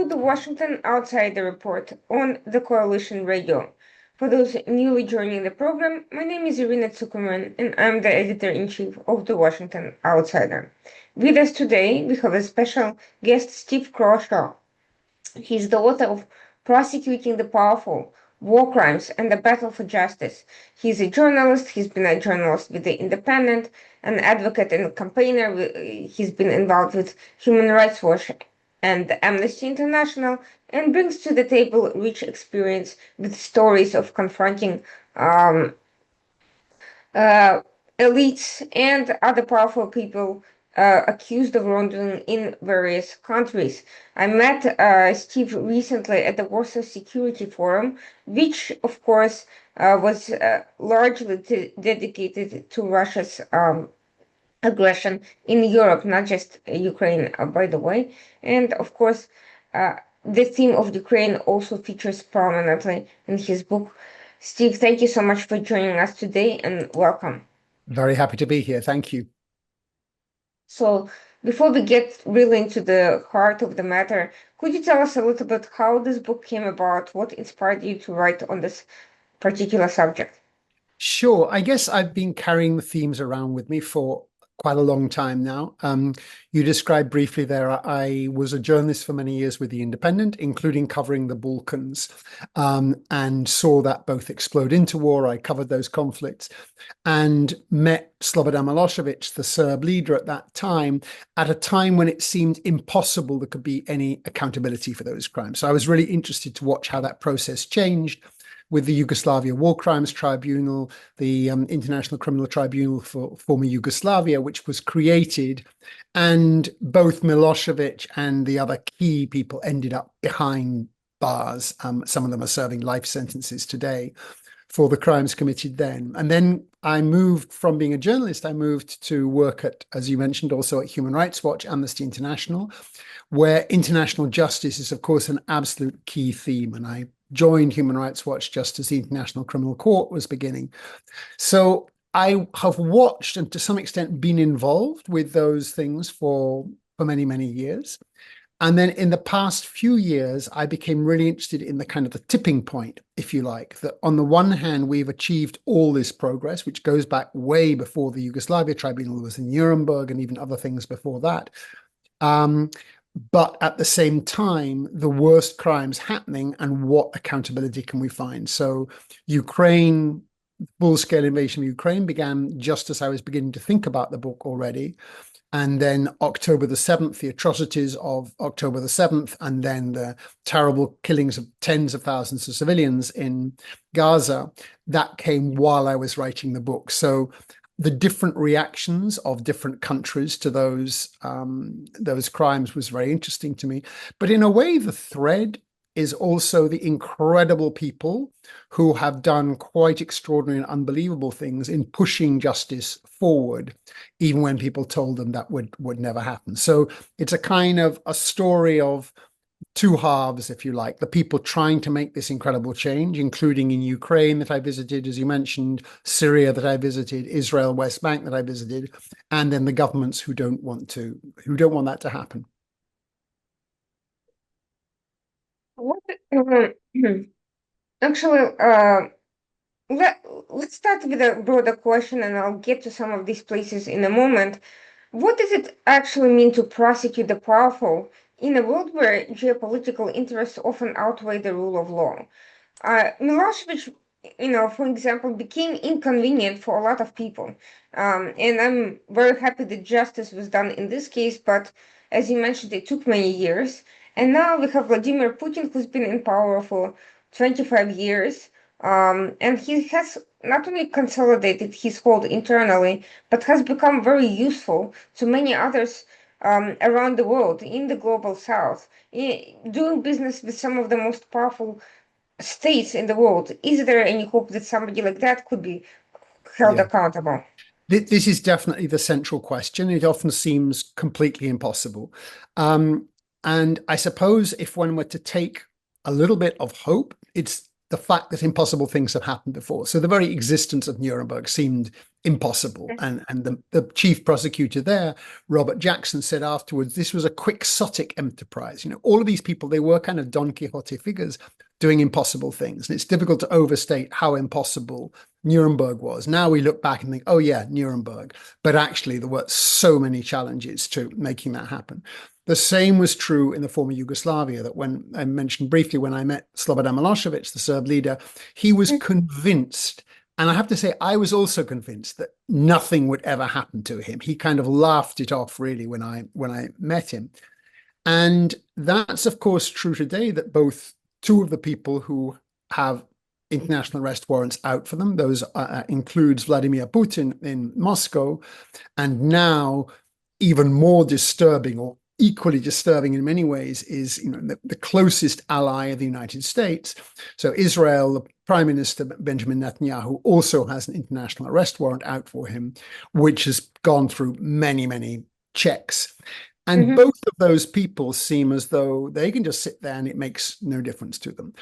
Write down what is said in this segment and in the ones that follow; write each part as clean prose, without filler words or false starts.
to the Washington Outsider Report on the Coalition Radio. For those newly joining the program, my name is Irina Tsukuman, and I'm the editor-in-chief of the Washington Outsider. With us today, we have a special guest, Steve Crawshaw. He's the author of Prosecuting the Powerful, War Crimes, and the Battle for Justice. He's a journalist. He's been a journalist with The Independent, an advocate and a campaigner. He's been involved with Human Rights Watch and Amnesty International, and brings to the table rich experience with stories of confronting uh, elites and other powerful people accused of wrongdoing in various countries. I met Steve recently at the Warsaw Security Forum, which, of course, was largely dedicated to Russia's aggression in Europe, not just Ukraine, by the way. And of course, the theme of Ukraine also features prominently in his book. Steve, thank you so much for joining us today and welcome. Very happy to be here. Thank you. So, before we get really into the heart of the matter, could you tell us a little bit how this book came about? What inspired you to write on this particular subject? Sure. I guess I've been carrying the themes around with me for quite a long time now. You described briefly there, I was a journalist for many years with The Independent, including covering the Balkans, and saw that both explode into war. I covered those conflicts and met Slobodan Milosevic, the Serb leader at that time, at a time when it seemed impossible there could be any accountability for those crimes. So I was really interested to watch how that process changed with the Yugoslavia War Crimes Tribunal, the International Criminal Tribunal for former Yugoslavia, which was created. And both Milosevic and the other key people ended up behind bars. Some of them are serving life sentences today for the crimes committed then. And then I moved from being a journalist, I moved to work at, as you mentioned, also at Human Rights Watch, Amnesty International, where international justice is, of course, an absolute key theme. And I joined Human Rights Watch just as the International Criminal Court was beginning. So I have watched and to some extent been involved with those things for many, many years. And then in the past few years, I became really interested in the kind of the tipping point, if you like, that on the one hand, we've achieved all this progress, which goes back way before the Yugoslavia Tribunal was in Nuremberg and even other things before that. But at the same time, the worst crimes happening and what accountability can we find? So Ukraine, full-scale invasion of Ukraine began just as I was beginning to think about the book already. And then October the 7th, the atrocities of October the 7th, and then the terrible killings of tens of thousands of civilians in Gaza, that came while I was writing the book. So the different reactions of different countries to those crimes was very interesting to me. But in a way, the thread is also the incredible people who have done quite extraordinary and unbelievable things in pushing justice forward, even when people told them that would never happen. So it's a kind of a story of two halves, if you like, the people trying to make this incredible change, including in Ukraine that I visited, as you mentioned, Syria that I visited, Israel, West Bank that I visited, and then the governments who don't want that to happen. Actually, let's start with a broader question, and I'll get to some of these places in a moment. What does it actually mean to prosecute the powerful in a world where geopolitical interests often outweigh the rule of law? Milosevic, for example, became inconvenient for a lot of people. And I'm very happy that justice was done in this case, but as you mentioned, it took many years. And now we have Vladimir Putin, who's been in power for 25 years. And he has not only consolidated his hold internally, but has become very useful to many others around the world in the global south, doing business with some of the most powerful states in the world. Is there any hope that somebody like that could be held accountable? This is definitely the central question. It often seems completely impossible. And I suppose if one were to take a little bit of hope, it's the fact that impossible things have happened before. So the very existence of Nuremberg seemed impossible. And the chief prosecutor there, Robert Jackson, said afterwards, this was a quixotic enterprise. All of these people, they were kind of Don Quixote figures doing impossible things. And it's difficult to overstate how impossible Nuremberg was. Now we look back and think, oh yeah, Nuremberg. But actually there were so many challenges to making that happen. The same was true in the former Yugoslavia, that when I mentioned briefly, when I met Slobodan Milosevic, the Serb leader, he was convinced. And I have to say, I was also convinced that nothing would ever happen to him. He kind of laughed it off, really, when I met him. And that's, of course, true today, that both two of the people who have international arrest warrants out for them, those includes Vladimir Putin in Moscow, and now even more disturbing, or equally disturbing in many ways, is the closest ally of the United States. So Israel, the Prime Minister Benjamin Netanyahu, also has an international arrest warrant out for him, which has gone through many, many checks. And both of those people seem as though they can just sit there and it makes no difference to them.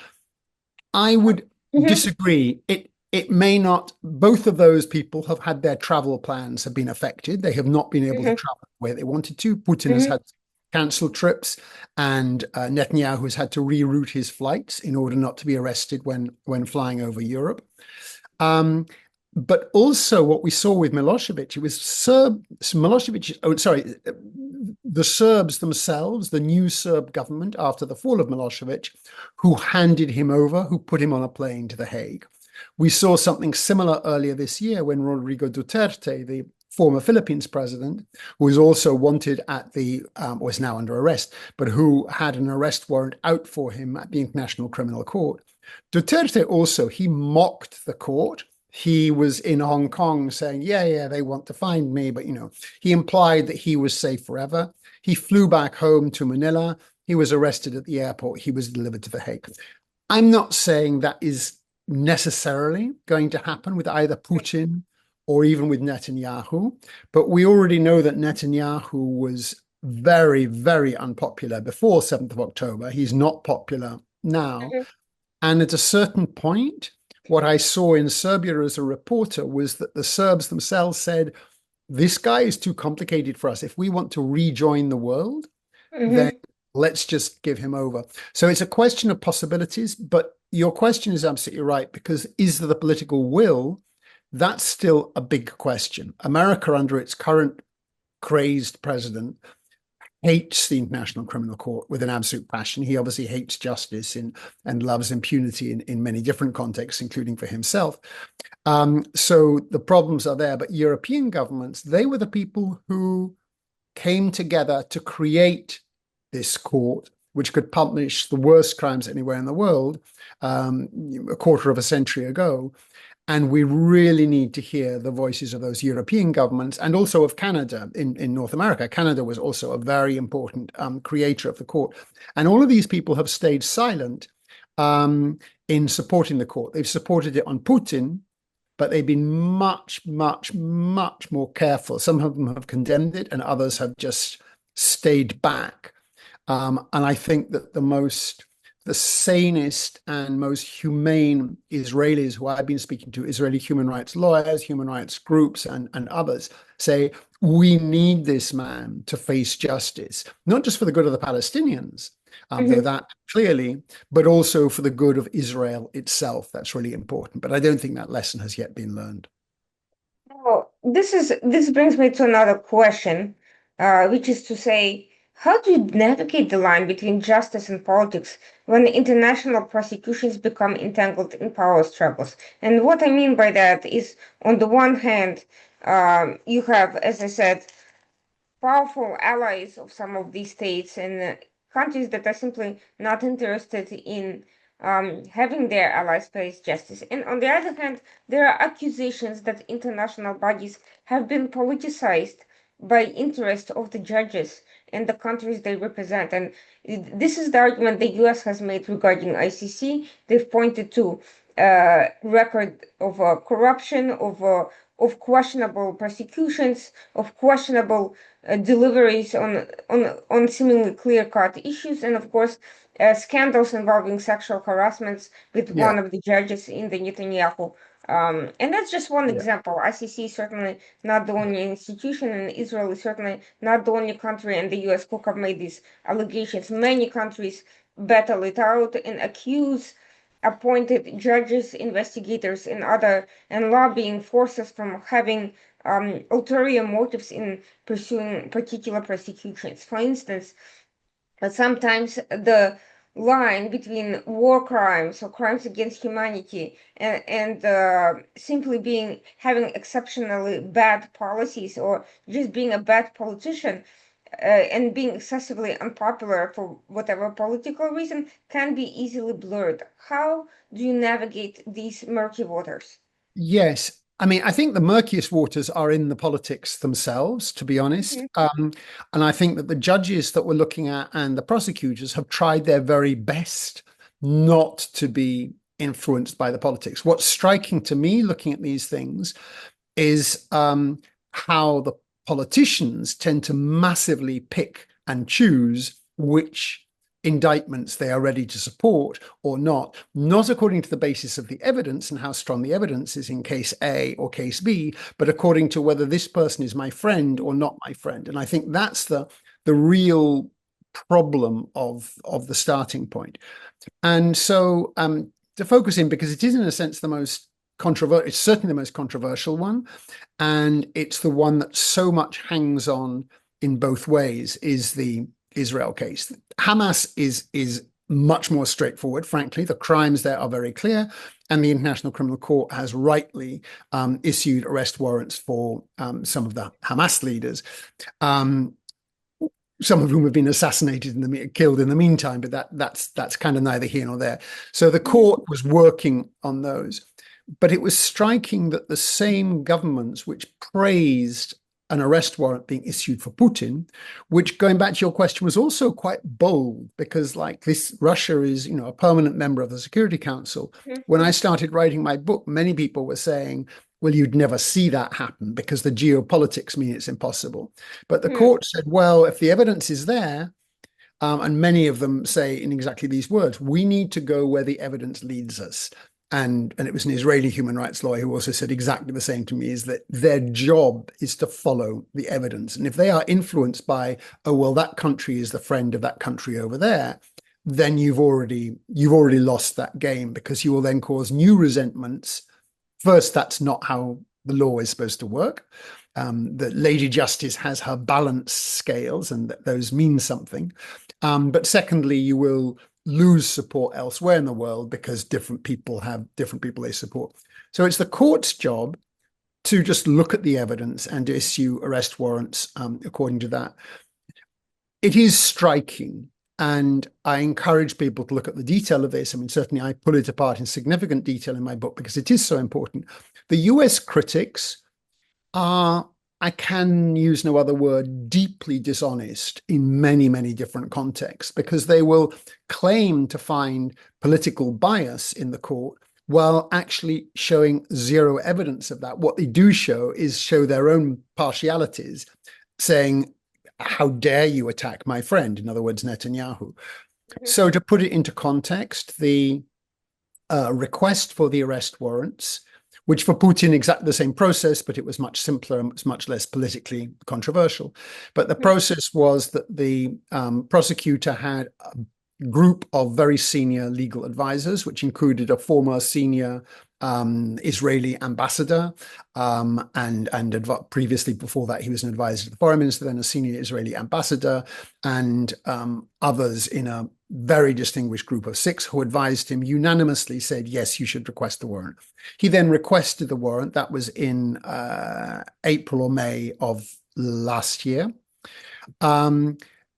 I would disagree. It may not. Both of those people have had their travel plans have been affected. They have not been able to travel where they wanted to. Putin has had cancelled trips, and Netanyahu has had to reroute his flights in order not to be arrested when flying over Europe. But also what we saw with Milosevic, it was the Serbs themselves, the new Serb government after the fall of Milosevic, who handed him over, who put him on a plane to The Hague. We saw something similar earlier this year when Rodrigo Duterte, the former Philippines president, who was also wanted at was now under arrest, but who had an arrest warrant out for him at the International Criminal Court. Duterte also, he mocked the court. He was in Hong Kong saying, yeah, they want to find me. But, he implied that he was safe forever. He flew back home to Manila. He was arrested at the airport. He was delivered to The Hague. I'm not saying that is necessarily going to happen with either Putin or even with Netanyahu. But we already know that Netanyahu was very, very unpopular before 7th of October. He's not popular now. And at a certain point, what I saw in Serbia as a reporter was that the Serbs themselves said, this guy is too complicated for us. If we want to rejoin the world, then let's just give him over. So it's a question of possibilities, but your question is absolutely right, because is there the political will? That's still a big question. America, under its current crazed president, hates the International Criminal Court with an absolute passion. He obviously hates justice and loves impunity in many different contexts, including for himself. So the problems are there. But European governments, they were the people who came together to create this court, which could punish the worst crimes anywhere in the world a quarter of a century ago. And we really need to hear the voices of those European governments and also of Canada in North America. Canada was also a very important creator of the court. And all of these people have stayed silent in supporting the court. They've supported it on Putin, but they've been much, much, much more careful. Some of them have condemned it and others have just stayed back. And I think that the sanest and most humane Israelis who I've been speaking to, Israeli human rights lawyers, human rights groups, and others, say, we need this man to face justice, not just for the good of the Palestinians, though that clearly, but also for the good of Israel itself. That's really important. But I don't think that lesson has yet been learned. Well, this brings me to another question, which is to say, how do you navigate the line between justice and politics when international prosecutions become entangled in power struggles? And what I mean by that is, on the one hand, you have, as I said, powerful allies of some of these states and countries that are simply not interested in having their allies face justice. And on the other hand, there are accusations that international bodies have been politicized by interest of the judges and the countries they represent. And this is the argument the US has made regarding ICC. They've pointed to record of corruption, of questionable prosecutions, of questionable deliveries on seemingly clear-cut issues, and of course, scandals involving sexual harassments with Yeah. one of the judges in the Netanyahu. And that's just one Yeah. example. ICC is certainly not the only institution, and Israel is certainly not the only country and the US who have made these allegations. Many countries battle it out and accuse appointed judges, investigators, and lobbying forces from having ulterior motives in pursuing particular prosecutions. For instance, but sometimes the line between war crimes or crimes against humanity and simply being having exceptionally bad policies or just being a bad politician and being excessively unpopular for whatever political reason can be easily blurred. How do you navigate these murky waters? Yes. I mean, I think the murkiest waters are in the politics themselves, to be honest. Mhm, And I think that the judges that we're looking at and the prosecutors have tried their very best not to be influenced by the politics. What's striking to me looking at these things is how the politicians tend to massively pick and choose which indictments they are ready to support or not according to the basis of the evidence and how strong the evidence is in case A or case B, but according to whether this person is my friend or not my friend. And I think that's the real problem of the starting point. And so to focus in, because it is in a sense the most controversial, it's certainly the most controversial one, and it's the one that so much hangs on in both ways, is the Israel case. Hamas is much more straightforward, frankly. The crimes there are very clear, and the International Criminal Court has rightly issued arrest warrants for some of the Hamas leaders. Some of whom have been assassinated and killed in the meantime, but that's kind of neither here nor there. So the mhm, court was working on those. But it was striking that the same governments which praised an arrest warrant being issued for Putin, which, going back to your question, was also quite bold because, like this, Russia is, a permanent member of the Security Council. mhm, When I started writing my book, many people were saying, well, you'd never see that happen because the geopolitics mean it's impossible. But the mhm, court said, well, if the evidence is there, and many of them say in exactly these words, we need to go where the evidence leads us. And it was an Israeli human rights lawyer who also said exactly the same to me, is that their job is to follow the evidence. And if they are influenced by, oh, well, that country is the friend of that country over there, then you've already lost that game, because you will then cause new resentments. First, that's not how the law is supposed to work. That Lady Justice has her balance scales, and that those mean something. But secondly, you will lose support elsewhere in the world because different people have different people they support. So it's the court's job to just look at the evidence and to issue arrest warrants according to that. It is striking, and I encourage people to look at the detail of this. I mean, certainly I pull it apart in significant detail in my book because it is so important. The US critics are, I can use no other word, deeply dishonest in many, many different contexts, because they will claim to find political bias in the court while actually showing zero evidence of that. What they do show their own partialities, saying, how dare you attack my friend? In other words, Netanyahu. mhm, So to put it into context, the request for the arrest warrants, which for Putin, exactly the same process, but it was much simpler and it was much less politically controversial. But the mhm, process was that the prosecutor had a group of very senior legal advisors, which included a former senior Israeli ambassador, and previously before that he was an advisor to the foreign minister, then a senior Israeli ambassador, and others in a very distinguished group of 6 who advised him, unanimously said, yes, you should request the warrant. He then requested the warrant. That was in April or May of last year.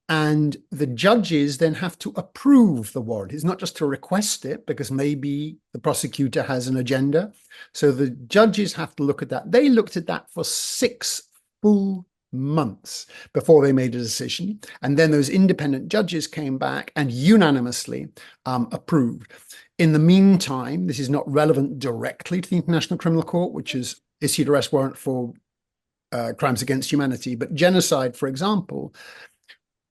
And the judges then have to approve the warrant. It's not just to request it, because maybe the prosecutor has an agenda. So the judges have to look at that. They looked at that for 6 full months before they made a decision. And then those independent judges came back and unanimously approved. In the meantime, this is not relevant directly to the International Criminal Court, which has issued arrest warrant for crimes against humanity, but genocide, for example.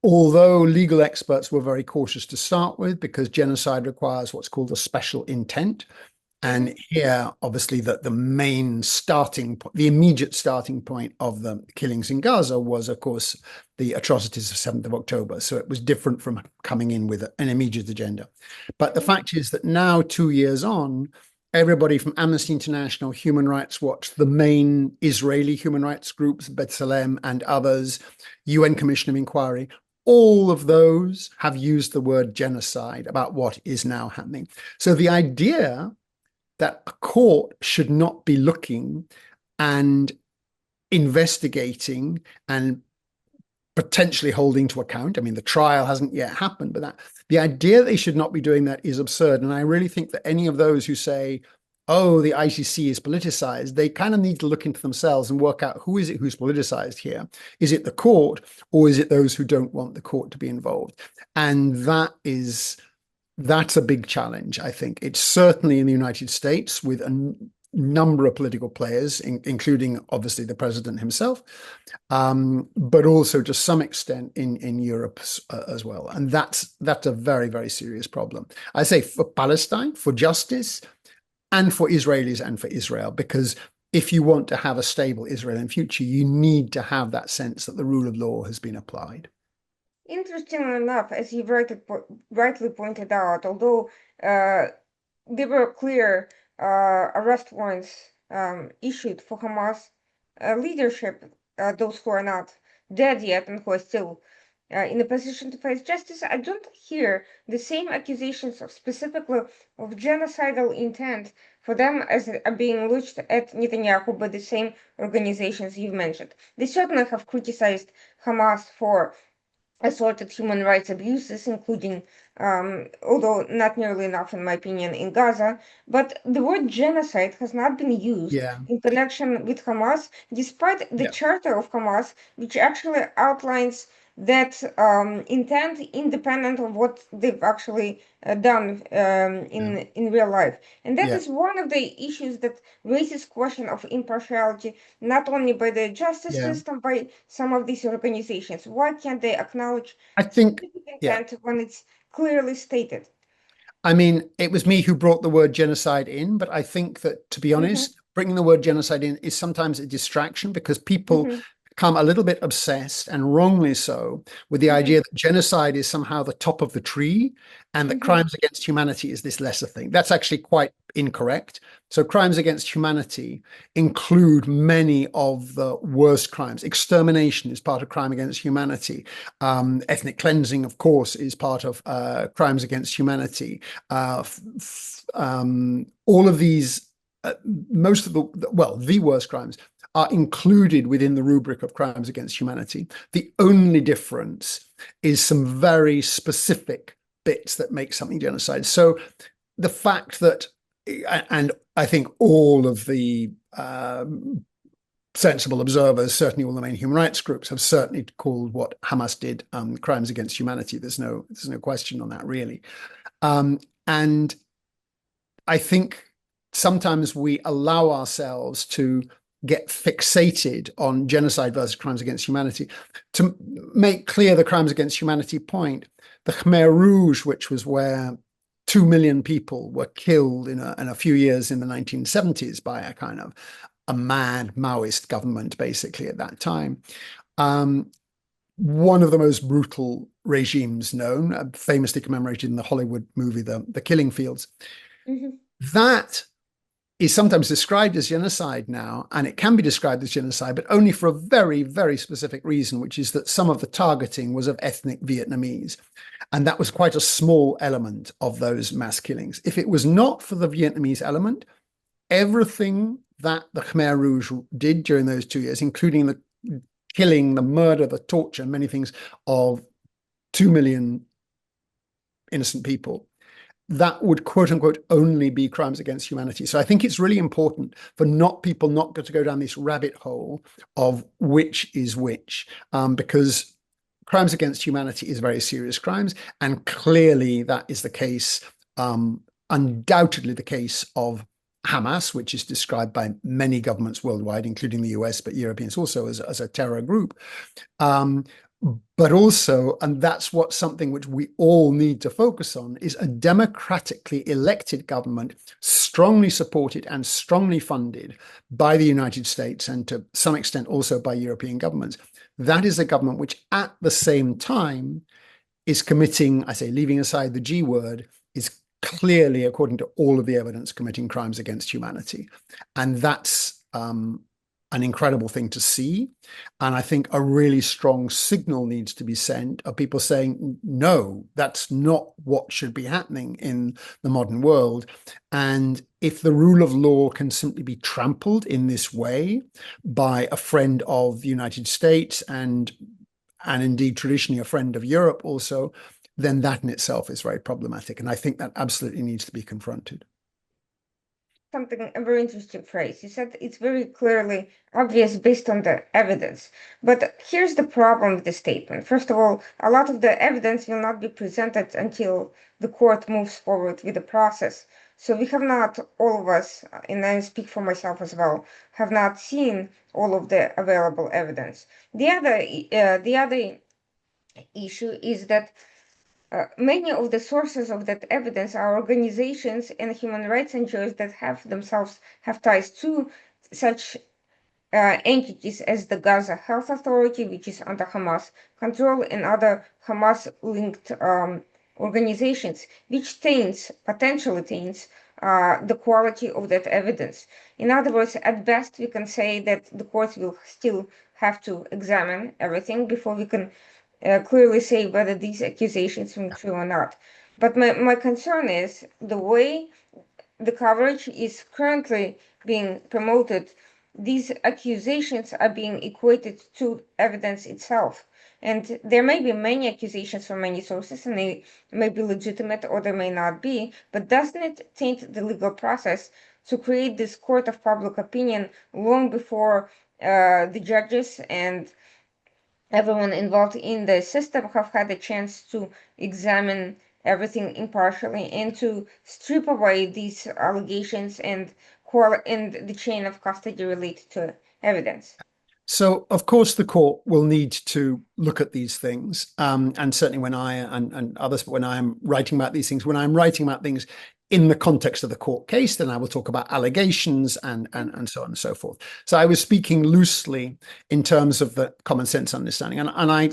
although legal experts were very cautious to start with because genocide requires what's called a special intent. And Mhm. here, obviously, the main starting point, the immediate starting point of the killings in Gaza was, of course, the atrocities of 7th of October. So it was different from coming in with an immediate agenda. But the Mhm. fact is that now, 2 years on, everybody from Amnesty International, Human Rights Watch, the main Israeli human rights groups, B'Tselem and others, UN Commission of Inquiry, all of those have used the word genocide about what is now happening. So the idea that a court should not be looking and investigating and potentially holding to account. I mean, the trial hasn't yet happened, but the idea they should not be doing that is absurd. And I really think that any of those who say, oh, the ICC is politicized, they kind of need to look into themselves and work out who is it who's politicized here? Is it the court or is it those who don't want the court to be involved? And that's a big challenge, I think. It's certainly in the United States with a number of political players, including obviously the president himself, but also to some extent in Europe as well. And that's a very, very serious problem. I say for Palestine, for justice, and for Israelis and for Israel, because if you want to have a stable Israel in future, you need to have that sense that the rule of law has been applied. Interestingly enough, as you rightly pointed out, although there were clear arrest warrants issued for Hamas leadership, those who are not dead yet and who are still in a position to face justice, I don't hear the same accusations of specifically of genocidal intent for them as are being launched at Netanyahu by the same organizations you've mentioned. They certainly have criticized Hamas for assorted human rights abuses, including, although not nearly enough, in my opinion, in Gaza. But the word genocide has not been used Yeah, in connection with Hamas, despite the yeah, charter of Hamas, which actually outlines that intent independent of what they've actually done yeah, in real life. And that yeah, is one of the issues that raises question of impartiality, not only by the justice yeah. system, by some of these organizations. Why can't they acknowledge I think, specific yeah. intent when it's clearly stated? I mean, it was me who brought the word genocide in, but I think that, to be Hmm. honest, bringing the word genocide in is sometimes a distraction because people Hmm. become a little bit obsessed, and wrongly so, with the Hmm. idea that genocide is somehow the top of the tree and that Hmm. crimes against humanity is this lesser thing. That's actually quite incorrect. So, crimes against humanity include many of the worst crimes. Extermination is part of crime against humanity. Ethnic cleansing, of course, is part of crimes against humanity. All of these, most of the worst crimes are included within the rubric of crimes against humanity. The only difference is some very specific bits that make something genocide. So the fact that, and I think all of the sensible observers, certainly all the main human rights groups, have certainly called what Hamas did crimes against humanity. There's no question on that, really. And I think sometimes we allow ourselves to get fixated on genocide versus crimes against humanity. To make clear the crimes against humanity point, the Khmer Rouge, which was where 2 million people were killed in a few years in the 1970s by a kind of a mad Maoist government, basically, at that time. Um, One of the most brutal regimes known, famously commemorated in the Hollywood movie, The Killing Fields. Hmm. That is sometimes described as genocide now, and it can be described as genocide, but only for a very, very specific reason, which is that some of the targeting was of ethnic Vietnamese. And that was quite a small element of those mass killings. If it was not for the Vietnamese element, everything that the Khmer Rouge did during those 2 years, including the killing, the murder, the torture, many things of 2 million innocent people, that would quote unquote only be crimes against humanity. So I think it's really important for people not to go down this rabbit hole of which is which, because crimes against humanity is very serious crimes, and clearly that is the case, undoubtedly the case of Hamas, which is described by many governments worldwide, including the US, but Europeans also as a terror group. Um, But also, and that's what something which we all need to focus on, is a democratically elected government, strongly supported and strongly funded by the United States and to some extent also by European governments. That is a government which at the same time is committing, I say, leaving aside the G word, is clearly, according to all of the evidence, committing crimes against humanity. And that's an incredible thing to see. And I think a really strong signal needs to be sent of people saying, no, that's not what should be happening in the modern world. And if the rule of law can simply be trampled in this way by a friend of the United States and indeed traditionally a friend of Europe also, then that in itself is very problematic. And I think that absolutely needs to be confronted. Something, a very interesting phrase. You said it's very clearly obvious based on the evidence. But here's the problem with the statement. First of all, a lot of the evidence will not be presented until the court moves forward with the process. So we have not, all of us, and I speak for myself as well, have not seen all of the available evidence. The other issue is that many of the sources of that evidence are organizations and human rights NGOs that have ties to such entities as the Gaza Health Authority, which is under Hamas control, and other Hamas-linked organizations, which potentially taints the quality of that evidence. In other words, at best, we can say that the courts will still have to examine everything before we can clearly say whether these accusations are true or not. But my concern is the way the coverage is currently being promoted. These accusations are being equated to evidence itself. And there may be many accusations from many sources, and they may be legitimate or they may not be, but doesn't it taint the legal process to create this court of public opinion long before the judges and everyone involved in the system have had a chance to examine everything impartially and to strip away these allegations and the chain of custody related to evidence? So, of course, the court will need to look at these things. And certainly when and others, when I'm writing about these things, when I'm writing about things in the context of the court case, then I will talk about allegations and so on and so forth. So I was speaking loosely in terms of the common sense understanding. And I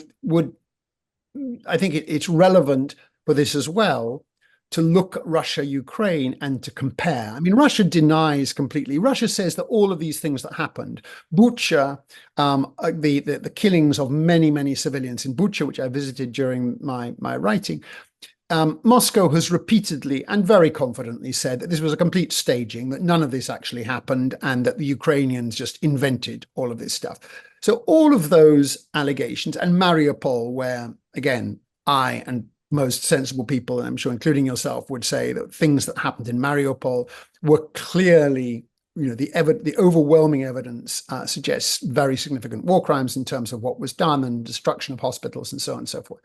think it's relevant for this as well to look at Russia, Ukraine, and to compare. I mean, Russia denies completely. Russia says that all of these things that happened, Bucha, the killings of many, many civilians in Bucha, which I visited during my writing, Moscow has repeatedly and very confidently said that this was a complete staging, that none of this actually happened, and that the Ukrainians just invented all of this stuff. So all of those allegations, and Mariupol, where, again, I and most sensible people, and I'm sure including yourself, would say that things that happened in Mariupol were clearly, the overwhelming evidence suggests very significant war crimes in terms of what was done and destruction of hospitals and so on and so forth.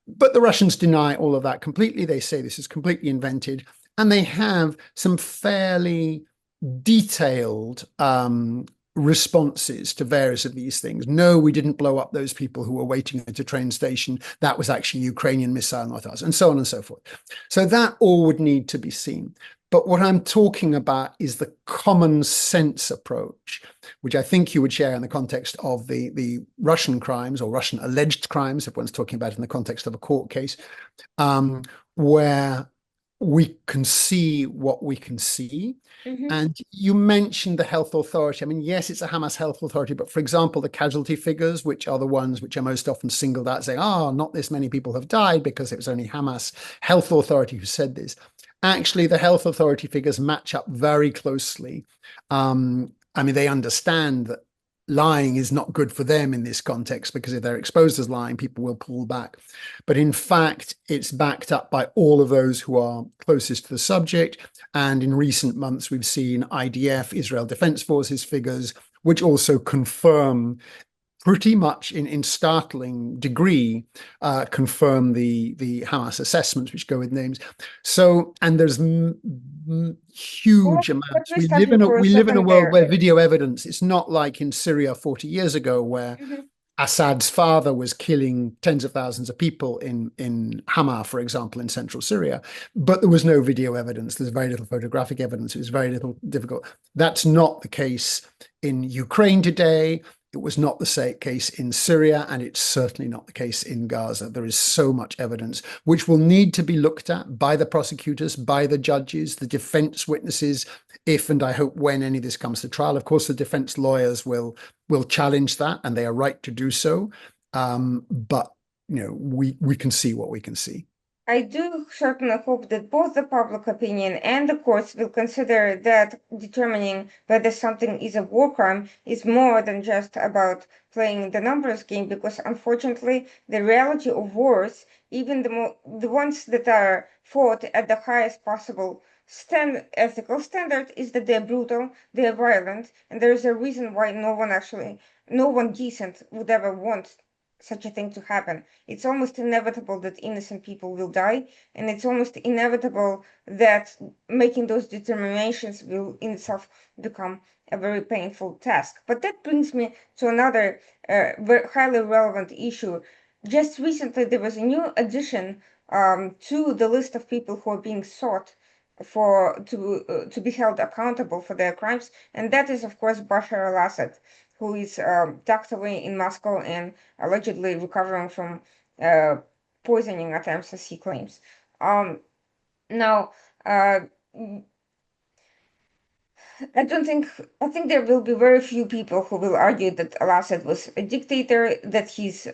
But the Russians deny all of that completely. They say this is completely invented, and they have some fairly detailed responses to various of these things. No, we didn't blow up those people who were waiting at a train station. That was actually Ukrainian missile, not us, and so on and so forth. So that all would need to be seen. But what I'm talking about is the common sense approach, which I think you would share in the context of the Russian crimes or Russian alleged crimes, if one's talking about it in the context of a court case, where we can see what we can see. Mm-hmm. And you mentioned the health authority. I mean, yes, it's a Hamas health authority, but for example, the casualty figures, which are the ones which are most often singled out, saying, not this many people have died because it was only Hamas health authority who said this. Actually, the health authority figures match up very closely. I mean, they understand that lying is not good for them in this context, because if they're exposed as lying, people will pull back. But in fact, it's backed up by all of those who are closest to the subject. And in recent months, we've seen IDF, Israel Defense Forces figures, which also confirm pretty much in startling degree, confirm the Hamas assessments, which go with names. So, and there's huge amounts. We live in a world where video evidence, it's not like in Syria 40 years ago, where Assad's father was killing tens of thousands of people in Hama, for example, in central Syria, but there was no video evidence. There's very little photographic evidence. It was very little difficult. That's not the case in Ukraine today. It was not the case in Syria, and it's certainly not the case in Gaza. There is so much evidence which will need to be looked at by the prosecutors, by the judges, the defense witnesses, if and I hope when any of this comes to trial. Of course, the defense lawyers will challenge that, and they are right to do so. But we can see what we can see. I do certainly hope that both the public opinion and the courts will consider that determining whether something is a war crime is more than just about playing the numbers game, because unfortunately, the reality of wars, even the ones that are fought at the highest possible ethical standard, is that they're brutal, they're violent, and there is a reason why no one decent would ever want such a thing to happen. It's almost inevitable that innocent people will die, and it's almost inevitable that making those determinations will in itself become a very painful task. But that brings me to another very highly relevant issue. Just recently, there was a new addition to the list of people who are being sought to be held accountable for their crimes, and that is, of course, Bashar al-Assad, who is tucked away in Moscow and allegedly recovering from uh, poisoning attempts, as he claims. Now, uh, I don't think I think there will be very few people who will argue that Al-Assad was a dictator, that he's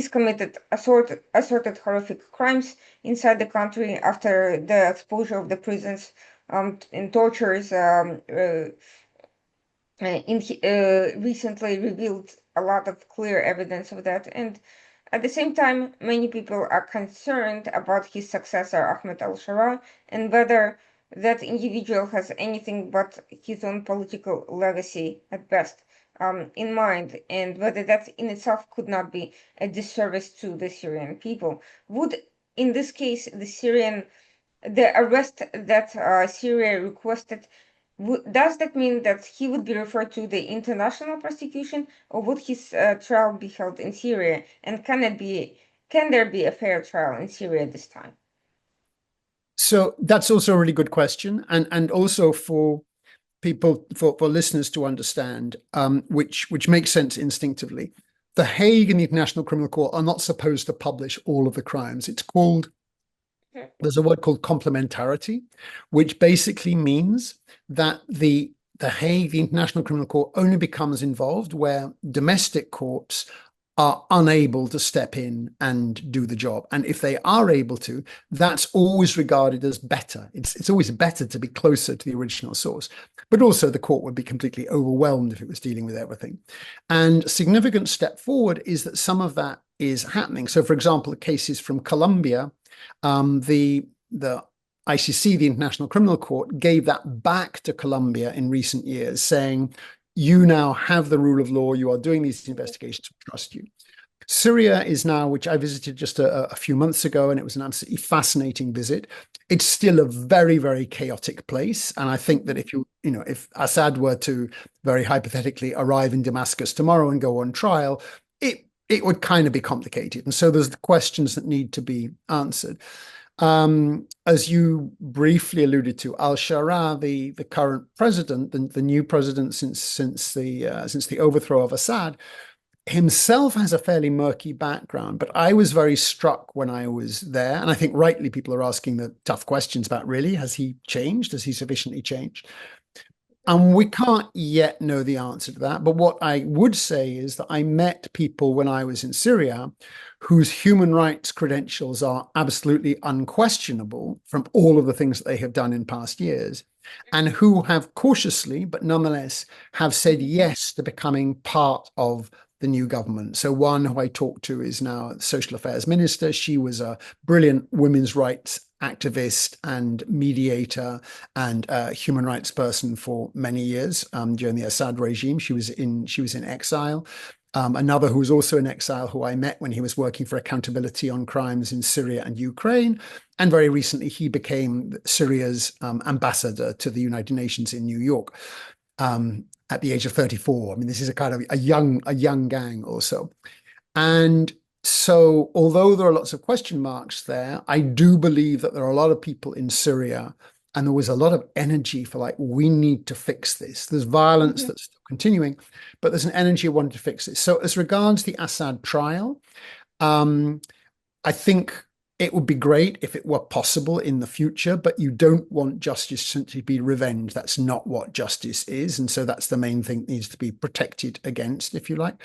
committed assorted horrific crimes inside the country after the exposure of the prisons and tortures recently revealed a lot of clear evidence of that. And at the same time, many people are concerned about his successor, Ahmed al-Sharaa, and whether that individual has anything but his own political legacy at best in mind, and whether that in itself could not be a disservice to the Syrian people. Would, in this case, the arrest that Syria requested, does that mean that he would be referred to the international prosecution, or would his trial be held in Syria? And can there be a fair trial in Syria this time? So that's also a really good question, and also for people, for listeners to understand, which makes sense instinctively. The Hague and the International Criminal Court are not supposed to publish all of the crimes. There's a word called complementarity, which basically means that the Hague, the International Criminal Court, only becomes involved where domestic courts are unable to step in and do the job. And if they are able to, that's always regarded as better. It's always better to be closer to the original source. But also the court would be completely overwhelmed if it was dealing with everything. And a significant step forward is that some of that is happening. So, for example, the cases from Colombia, the ICC, the International Criminal Court, gave that back to Colombia in recent years, saying, you now have the rule of law, you are doing these investigations, we trust you. Syria is now, which I visited just a few months ago, and it was an absolutely fascinating visit. It's still a very, very chaotic place. And I think that if Assad were to very hypothetically arrive in Damascus tomorrow and go on trial, it would kind of be complicated. And so there's the questions that need to be answered. As you briefly alluded to, al-Sharaa, the current president, the new president since the overthrow of Assad, himself has a fairly murky background. But I was very struck when I was there, and I think rightly people are asking the tough questions about, really, has he changed? Has he sufficiently changed? And we can't yet know the answer to that. But what I would say is that I met people when I was in Syria whose human rights credentials are absolutely unquestionable from all of the things that they have done in past years, and who have cautiously, but nonetheless, have said yes to becoming part of the new government. So one who I talked to is now social affairs minister. She was a brilliant women's rights activist and mediator and human rights person for many years during the Assad regime. She was in exile. Another who was also in exile, who I met when he was working for accountability on crimes in Syria and Ukraine. And very recently, he became Syria's ambassador to the United Nations in New York. at the age of 34. I mean, this is a kind of a young gang also. And so, although there are lots of question marks there, I do believe that there are a lot of people in Syria, and there was a lot of energy for like, we need to fix this. There's violence Mhm. that's still continuing, but there's an energy wanting to fix it. So, as regards the Assad trial, um, I think it would be great if it were possible in the future, but you don't want justice to be revenge. That's not what justice is. And so that's the main thing that needs to be protected against, if you like.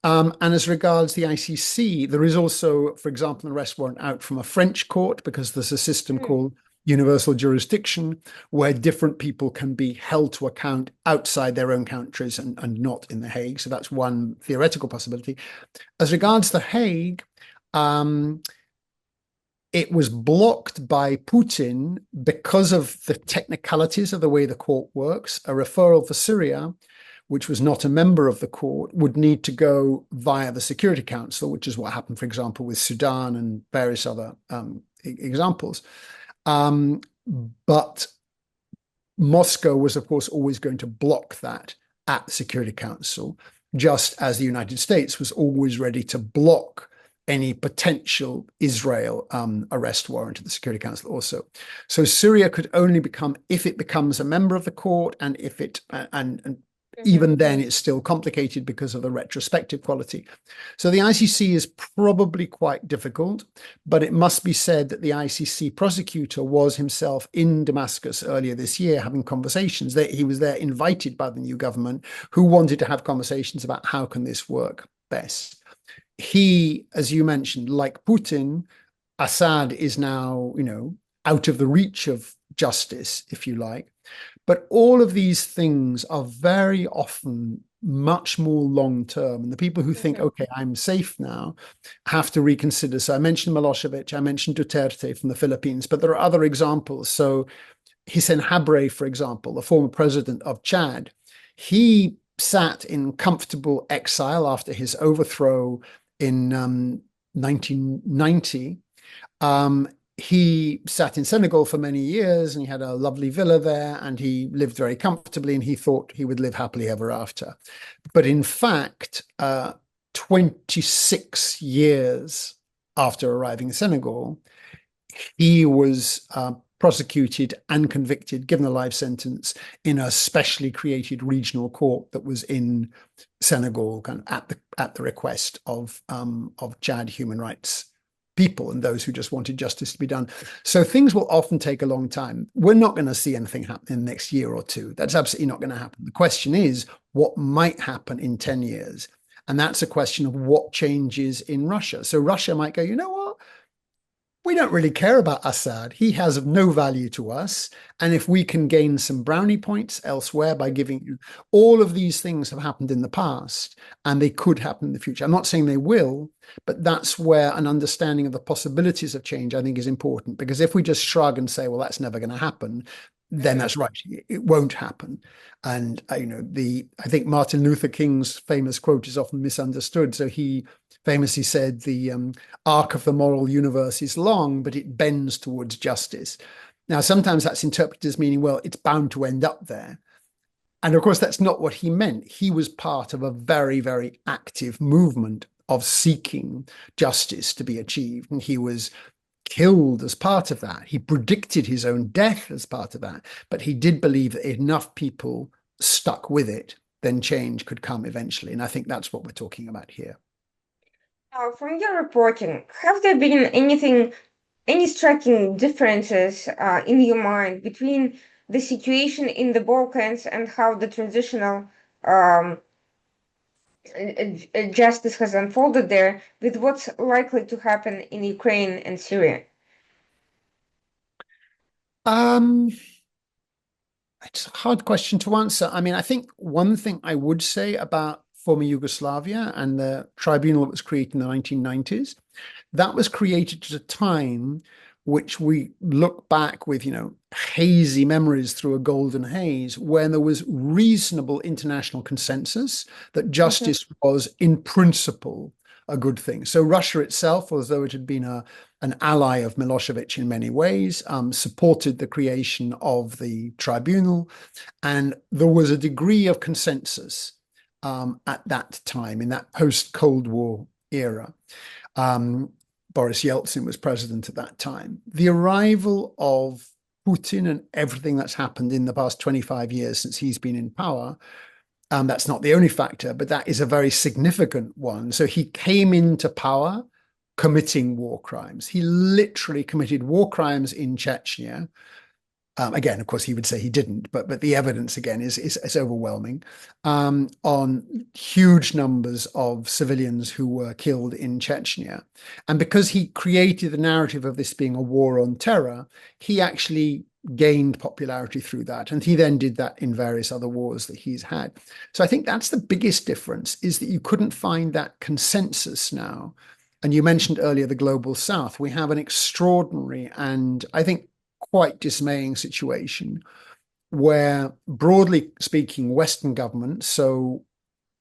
And as regards the ICC, there is also, for example, an arrest warrant out from a French court because there's a system Mm. called universal jurisdiction where different people can be held to account outside their own countries and not in The Hague. So that's one theoretical possibility. As regards The Hague, um, it was blocked by Putin because of the technicalities of the way the court works. A referral for Syria, which was not a member of the court, would need to go via the Security Council, which is what happened, for example, with Sudan and various other examples. But Moscow was, of course, always going to block that at the Security Council, just as the United States was always ready to block any potential Israel arrest warrant at the Security Council also. So Syria could only become if it becomes a member of the court, and if it and Mhm. even then it's still complicated because of the retrospective quality. So the ICC is probably quite difficult, but it must be said that the ICC prosecutor was himself in Damascus earlier this year having conversations. He was there invited by the new government who wanted to have conversations about how can this work best. He, as you mentioned, like Putin, Assad is now, out of the reach of justice, if you like. But all of these things are very often much more long term. And the people who think, Mhm. okay, I'm safe now, have to reconsider. So I mentioned Milosevic, I mentioned Duterte from the Philippines, but there are other examples. So Hissène Habré, for example, the former president of Chad, he sat in comfortable exile after his overthrow in 1990. He sat in Senegal for many years and he had a lovely villa there and he lived very comfortably and he thought he would live happily ever after. But in fact, 26 years after arriving in Senegal, he was prosecuted and convicted, given a life sentence in a specially created regional court that was in Senegal, kind of at the request of Chad human rights people and those who just wanted justice to be done. So things will often take a long time. We're not going to see anything happen in the next year or two. That's absolutely not going to happen. The question is, what might happen in 10 years? And that's a question of what changes in Russia. So Russia might go, you know what? We don't really care about Assad. He has of no value to us. And if we can gain some brownie points elsewhere by giving all of these things have happened in the past and they could happen in the future. I'm not saying they will, but that's where an understanding of the possibilities of change, I think, is important. Because if we just shrug and say, well, that's never going to happen, then Mhm. that's right. It won't happen. And I think Martin Luther King's famous quote is often misunderstood. So he famously said, the arc of the moral universe is long, but it bends towards justice. Now, sometimes that's interpreted as meaning, well, it's bound to end up there. And of course, that's not what he meant. He was part of a very, very active movement of seeking justice to be achieved. And he was killed as part of that. He predicted his own death as part of that. But he did believe that enough people stuck with it, then change could come eventually. And I think that's what we're talking about here. From your reporting, have there been any striking differences in your mind between the situation in the Balkans and how the transitional um, justice has unfolded there with what's likely to happen in Ukraine and Syria? Um, It's a hard question to answer. I mean, I think one thing I would say about former Yugoslavia and the tribunal that was created in the 1990s, that was created at a time which we look back with, hazy memories through a golden haze, when there was reasonable international consensus that Mhm. justice was, in principle, a good thing. So Russia itself, although it had been an ally of Milosevic in many ways, supported the creation of the tribunal. And there was a degree of consensus at that time, in that post-Cold War era. Boris Yeltsin was president at that time. The arrival of Putin and everything that's happened in the past 25 years since he's been in power, that's not the only factor, but that is a very significant one. So he came into power committing war crimes. He literally committed war crimes in Chechnya. Again, of course, he would say he didn't, but the evidence again is overwhelming, on huge numbers of civilians who were killed in Chechnya. And because he created the narrative of this being a war on terror, he actually gained popularity through that. And he then did that in various other wars that he's had. So I think that's the biggest difference, is that you couldn't find that consensus now. And you mentioned earlier the Global South. We have an extraordinary and I think quite dismaying situation where, broadly speaking, Western governments, so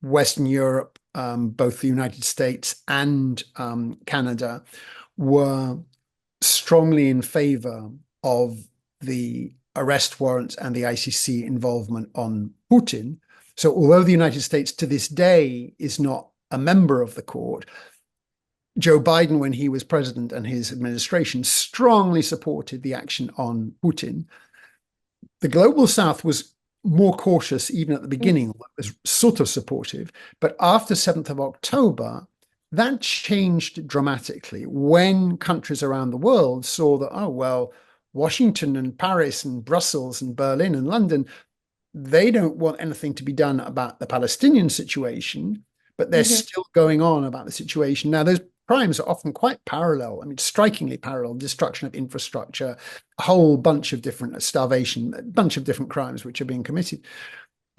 Western Europe, both the United States and Canada, were strongly in favor of the arrest warrants and the ICC involvement on Putin. So although the United States to this day is not a member of the court, Joe Biden, when he was president, and his administration strongly supported the action on Putin. The Global South was more cautious even at the beginning, it was sort of supportive. But after 7th of October, that changed dramatically when countries around the world saw that, oh, well, Washington and Paris and Brussels and Berlin and London, they don't want anything to be done about the Palestinian situation, but they're still going on about the situation. Now, those crimes are often quite parallel. I mean, strikingly parallel: destruction of infrastructure, a whole bunch of different starvation, a bunch of different crimes which are being committed.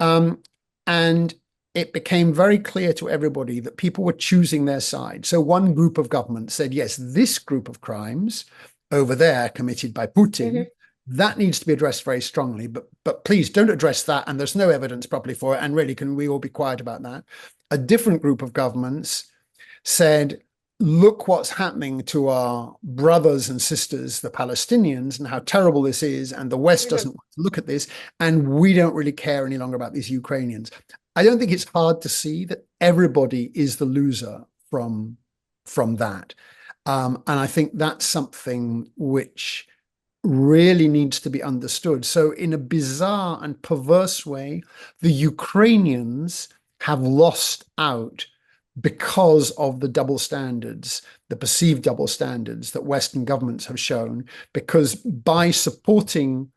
And it became very clear to everybody that people were choosing their side. So one group of governments said, yes, this group of crimes over there committed by Putin, that needs to be addressed very strongly, but please don't address that, and there's no evidence properly for it, and really, can we all be quiet about that? A different group of governments said, look what's happening to our brothers and sisters, the Palestinians, and how terrible this is, and the West doesn't want to look at this, and we don't really care any longer about these Ukrainians. I don't think it's hard to see that everybody is the loser from that. And I think that's something which really needs to be understood. So in a bizarre and perverse way, the Ukrainians have lost out because of the double standards, the perceived double standards that Western governments have shown, because by supporting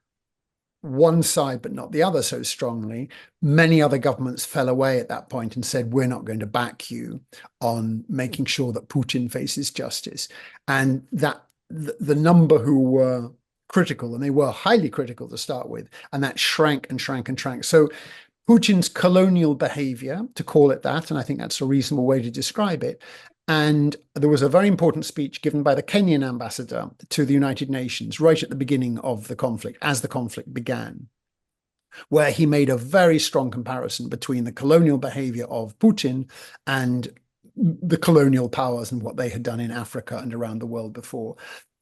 one side but not the other so strongly, many other governments fell away at that point and said, we're not going to back you on making sure that Putin faces justice. And that the number who were critical, and they were highly critical to start with, and that shrank and shrank and shrank. So Putin's colonial behavior, to call it that, and I think that's a reasonable way to describe it. And there was a very important speech given by the Kenyan ambassador to the United Nations right at the beginning of the conflict, as the conflict began, where he made a very strong comparison between the colonial behavior of Putin and the colonial powers and what they had done in Africa and around the world before.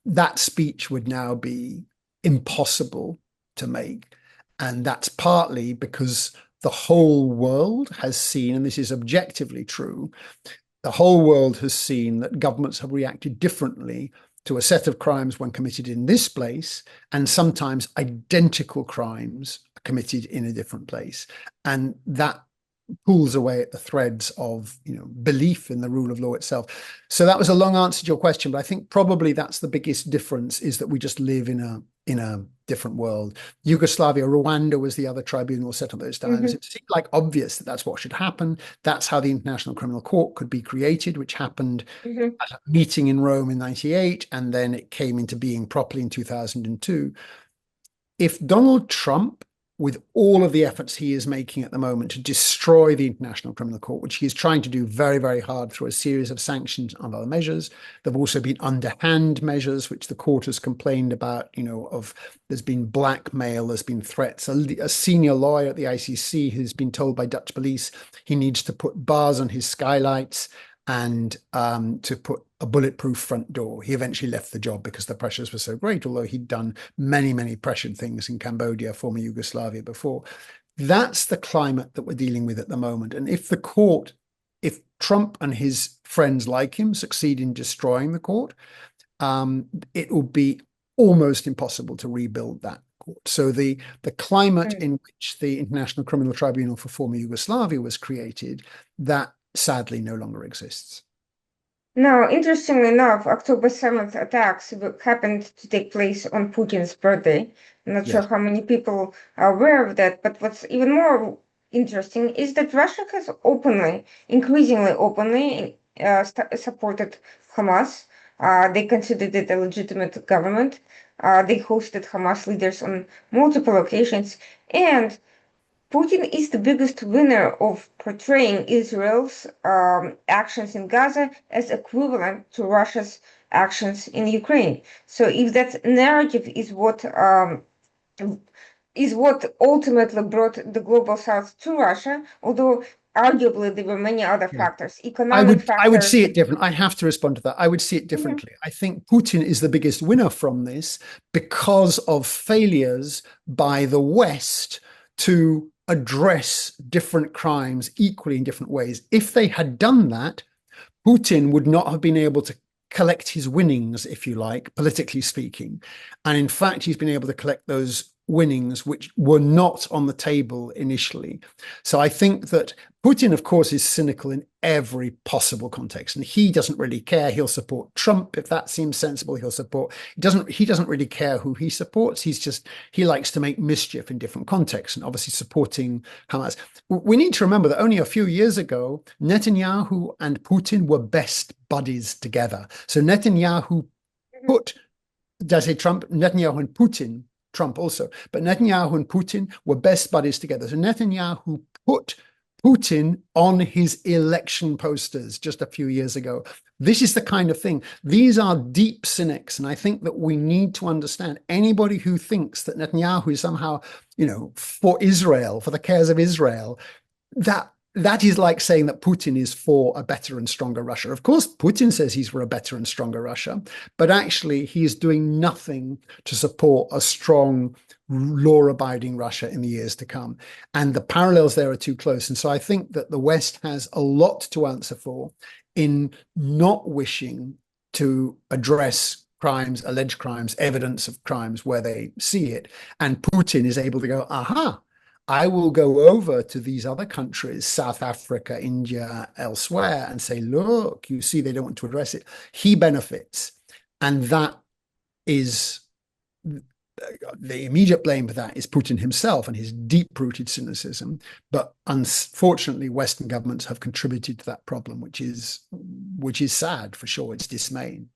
That speech would now be impossible to make. And that's partly because the whole world has seen, and this is objectively true, the whole world has seen that governments have reacted differently to a set of crimes when committed in this place, and sometimes identical crimes are committed in a different place. And that pulls away at the threads of, belief in the rule of law itself. So that was a long answer to your question, but I think probably that's the biggest difference, is that we just live in a different world. Yugoslavia, Rwanda was the other tribunal set up those times. It seemed like obvious that that's what should happen. That's how the International Criminal Court could be created, which happened at a meeting in Rome in 98, and then it came into being properly in 2002. If Donald Trump, with all of the efforts he is making at the moment to destroy the International Criminal Court, which he's trying to do very, very hard through a series of sanctions and other measures. There have also been underhand measures, which the court has complained about, there's been blackmail, there's been threats. A senior lawyer at the ICC has been told by Dutch police he needs to put bars on his skylights and to put a bulletproof front door. He eventually left the job because the pressures were so great, although he'd done many, many pressured things in Cambodia, former Yugoslavia before. That's the climate that we're dealing with at the moment. And if Trump and his friends like him succeed in destroying the court, it will be almost impossible to rebuild that court. So the climate in which the International Criminal Tribunal for former Yugoslavia was created, that sadly no longer exists. Now, interestingly enough, October 7th attacks happened to take place on Putin's birthday. I'm not sure Yes. how many people are aware of that, but what's even more interesting is that Russia has increasingly openly, supported Hamas. They considered it a legitimate government. They hosted Hamas leaders on multiple occasions, and Putin is the biggest winner of portraying Israel's actions in Gaza as equivalent to Russia's actions in Ukraine. So, if that narrative is what ultimately brought the global South to Russia, although arguably there were many other Yeah. factors, I economic would I would see factors. it different. I have to respond to that. I would see it Mhm. differently. I think Putin is the biggest winner from this because of failures by the West to address different crimes equally in different ways. If they had done that, Putin would not have been able to collect his winnings, if you like, politically speaking. And in fact, he's been able to collect those winnings which were not on the table initially. So I think that Putin, of course, is cynical in every possible context, and he doesn't really care. He'll support Trump if that seems sensible. He doesn't really care who he supports. He likes to make mischief in different contexts, and obviously supporting Hamas. We need to remember that only a few years ago, Netanyahu and Putin were best buddies together. So Netanyahu put, did I say Trump? Netanyahu and Putin, Trump also, but Netanyahu and Putin were best buddies together. So Netanyahu put Putin on his election posters just a few years ago. This is the kind of thing. These are deep cynics. And I think that we need to understand anybody who thinks that Netanyahu is somehow, for Israel, for the cares of Israel, that is like saying that Putin is for a better and stronger Russia. Of course, Putin says he's for a better and stronger Russia, but actually he is doing nothing to support a strong, law-abiding Russia in the years to come. And the parallels there are too close. And so I think that the West has a lot to answer for in not wishing to address crimes, alleged crimes, evidence of crimes where they see it. And Putin is able to go, aha, I will go over to these other countries, South Africa, India, elsewhere, and say, look, you see, they don't want to address it. He benefits. And that is the immediate blame for that is Putin himself and his deep-rooted cynicism. But unfortunately, Western governments have contributed to that problem, which is sad for sure. It's dismaying.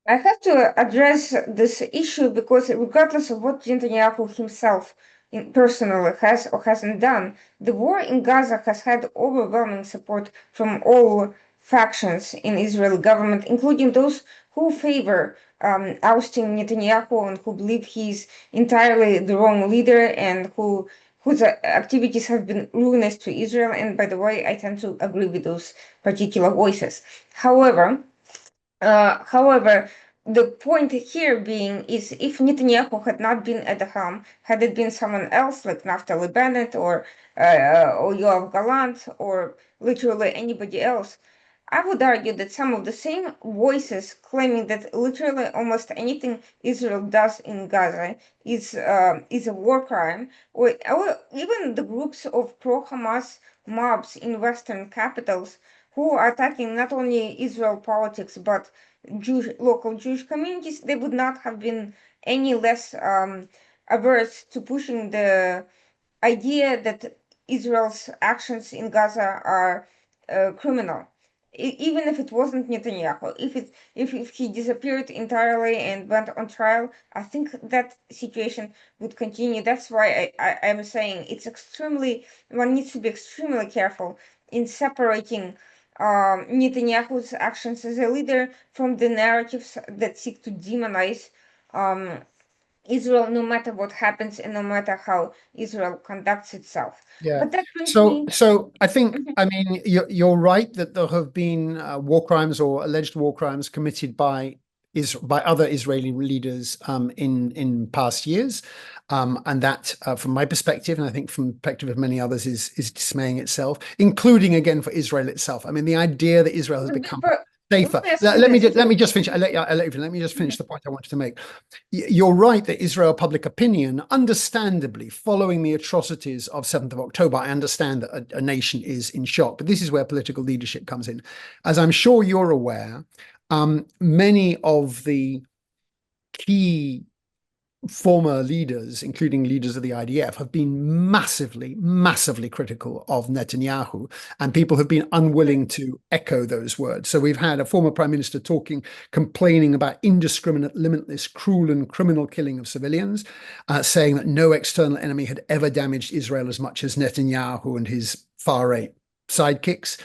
I have to address this issue because regardless of what Netanyahu himself personally has or hasn't done, the war in Gaza has had overwhelming support from all factions in Israeli government, including those who favor ousting Netanyahu and who believe he's entirely the wrong leader and whose activities have been ruinous to Israel. And by the way, I tend to agree with those particular voices. However, the point here being is if Netanyahu had not been at the helm, had it been someone else like Naftali Bennett or Yoav Galant or literally anybody else, I would argue that some of the same voices claiming that literally almost anything Israel does in Gaza is a war crime, or even the groups of pro-Hamas mobs in Western capitals who are attacking not only Israel politics but local Jewish communities, they would not have been any less averse to pushing the idea that Israel's actions in Gaza are criminal. Even if it wasn't Netanyahu, if he disappeared entirely and went on trial, I think that situation would continue. That's why I'm saying one needs to be extremely careful in separating Netanyahu's actions as a leader from the narratives that seek to demonize um, Israel no matter what happens and no matter how Israel conducts itself. Yeah. But that brings So, me. so I think, Mhm. I mean, you're right that there have been war crimes or alleged war crimes committed by by other Israeli leaders in past years, and that, from my perspective, and I think from the perspective of many others, is dismaying itself, including again for Israel itself. I mean, the idea that Israel has become But let safer. me ask you this. Let me just finish. Let me just finish Mhm. the point I wanted to make. You're right that Israel public opinion, understandably, following the atrocities of 7th of October, I understand that a nation is in shock, but this is where political leadership comes in. As I'm sure you're aware, many of the key former leaders, including leaders of the IDF, have been massively, massively critical of Netanyahu, and people have been unwilling to echo those words. So we've had a former prime minister complaining about indiscriminate, limitless, cruel, and criminal killing of civilians, saying that no external enemy had ever damaged Israel as much as Netanyahu and his far-right sidekicks.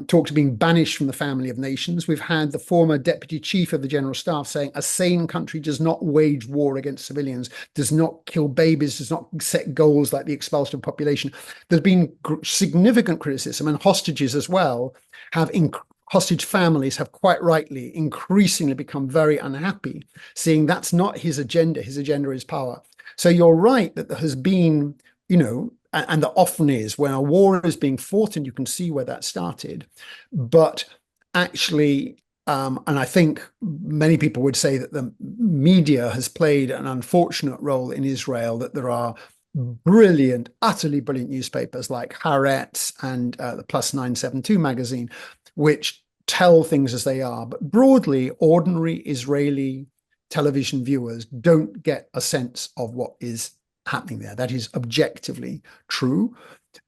Talked of being banished from the family of nations. We've had the former deputy chief of the general staff saying a sane country does not wage war against civilians, does not kill babies, does not set goals like the expulsion of population. There's been significant criticism, and hostages as well have hostage families have quite rightly increasingly become very unhappy, seeing that's not his agenda. His agenda is power. So you're right that there has been, and there often is when a war is being fought, and you can see where that started. But actually, and I think many people would say that the media has played an unfortunate role in Israel, that there are brilliant, utterly brilliant newspapers like Haaretz and the Plus 972 magazine, which tell things as they are. But broadly, ordinary Israeli television viewers don't get a sense of what is happening there. That is objectively true.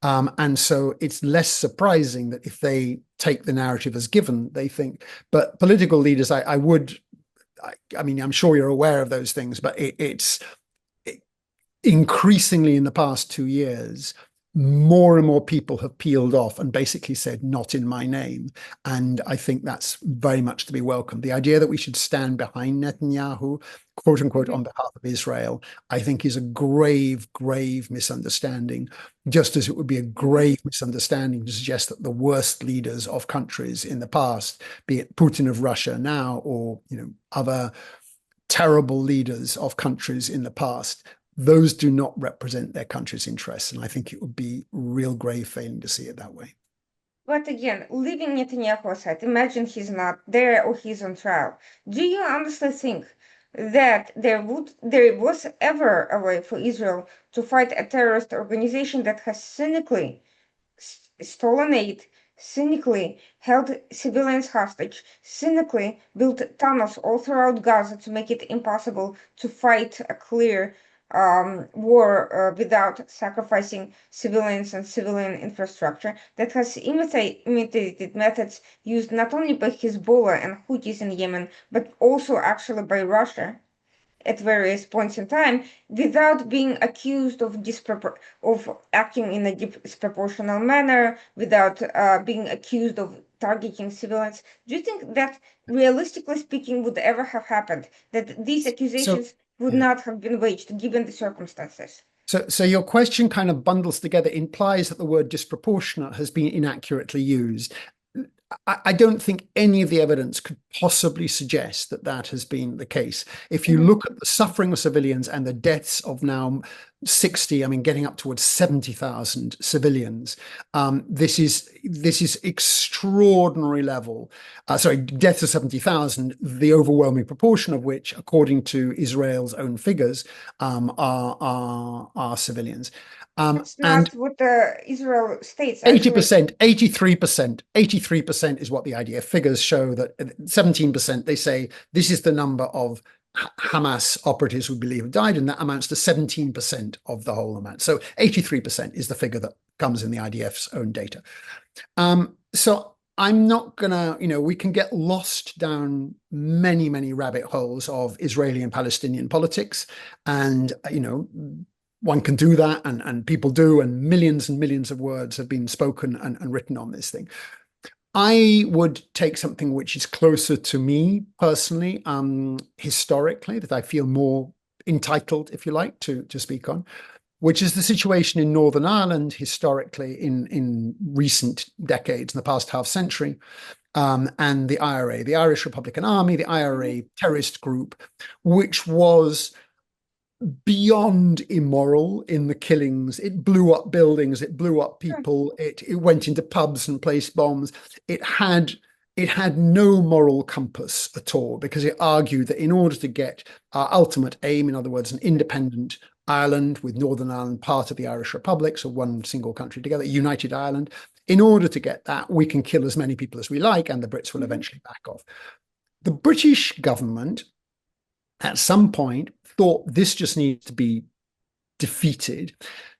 And so it's less surprising that if they take the narrative as given, they think. But political leaders, I mean, I'm sure you're aware of those things, but it's increasingly in the past 2 years, more and more people have peeled off and basically said, not in my name. And I think that's very much to be welcomed. The idea that we should stand behind Netanyahu, quote unquote, Mhm. on behalf of Israel, I think is a grave, grave misunderstanding, just as it would be a Mhm. grave misunderstanding to suggest that the worst leaders of countries in the past, be it Putin of Russia now or other terrible leaders of countries in the past, those do not represent their country's interests. And I think it would be real grave failing to see it that way. But again, leaving Netanyahu aside, imagine he's not there or he's on trial. Do you honestly think that there was ever a way for Israel to fight a terrorist organization that has cynically stolen aid, cynically held civilians hostage, cynically built tunnels all throughout Gaza to make it impossible to fight a clear war without sacrificing civilians and civilian infrastructure, that has imitated methods used not only by Hezbollah and Houthis in Yemen, but also actually by Russia at various points in time without being accused of acting in a disproportional manner, without being accused of targeting civilians. Do you think that, realistically speaking, would ever have happened? That these So, accusations would yeah. not have been waged given the circumstances? So your question kind of bundles together, implies that the word disproportionate has been inaccurately used. I don't think any of the evidence could possibly suggest that that has been the case. If you Mhm. look at the suffering of civilians and the deaths of now 60, I mean, getting up towards 70,000 civilians, this is extraordinary level. Sorry, deaths of 70,000, the overwhelming proportion of which, according to Israel's own figures, are civilians. That's And not what the Israel states. Actually, 80%, 83%, 83% is what the IDF figures show. That 17%, they say this is the number of Hamas operatives we believe have died, and that amounts to 17% of the whole amount. So 83% is the figure that comes in the IDF's own data. So I'm not gonna, we can get lost down many, many rabbit holes of Israeli and Palestinian politics. And, one can do that, and people do, and millions of words have been spoken and written on this thing. I would take something which is closer to me personally, historically, that I feel more entitled, if you like, to speak on, which is the situation in Northern Ireland historically in recent decades, in the past half century, and the IRA, the Irish Republican Army, the IRA terrorist group, which was beyond immoral in the killings. It blew up buildings, it blew up people, it went into pubs and placed bombs. It had no moral compass at all, because it argued that in order to get our ultimate aim, in other words, an independent Ireland with Northern Ireland part of the Irish Republic, so one single country together, united Ireland, in order to get that, we can kill as many people as we like, and the Brits will eventually back off. The British government at some point thought this just needs to be defeated.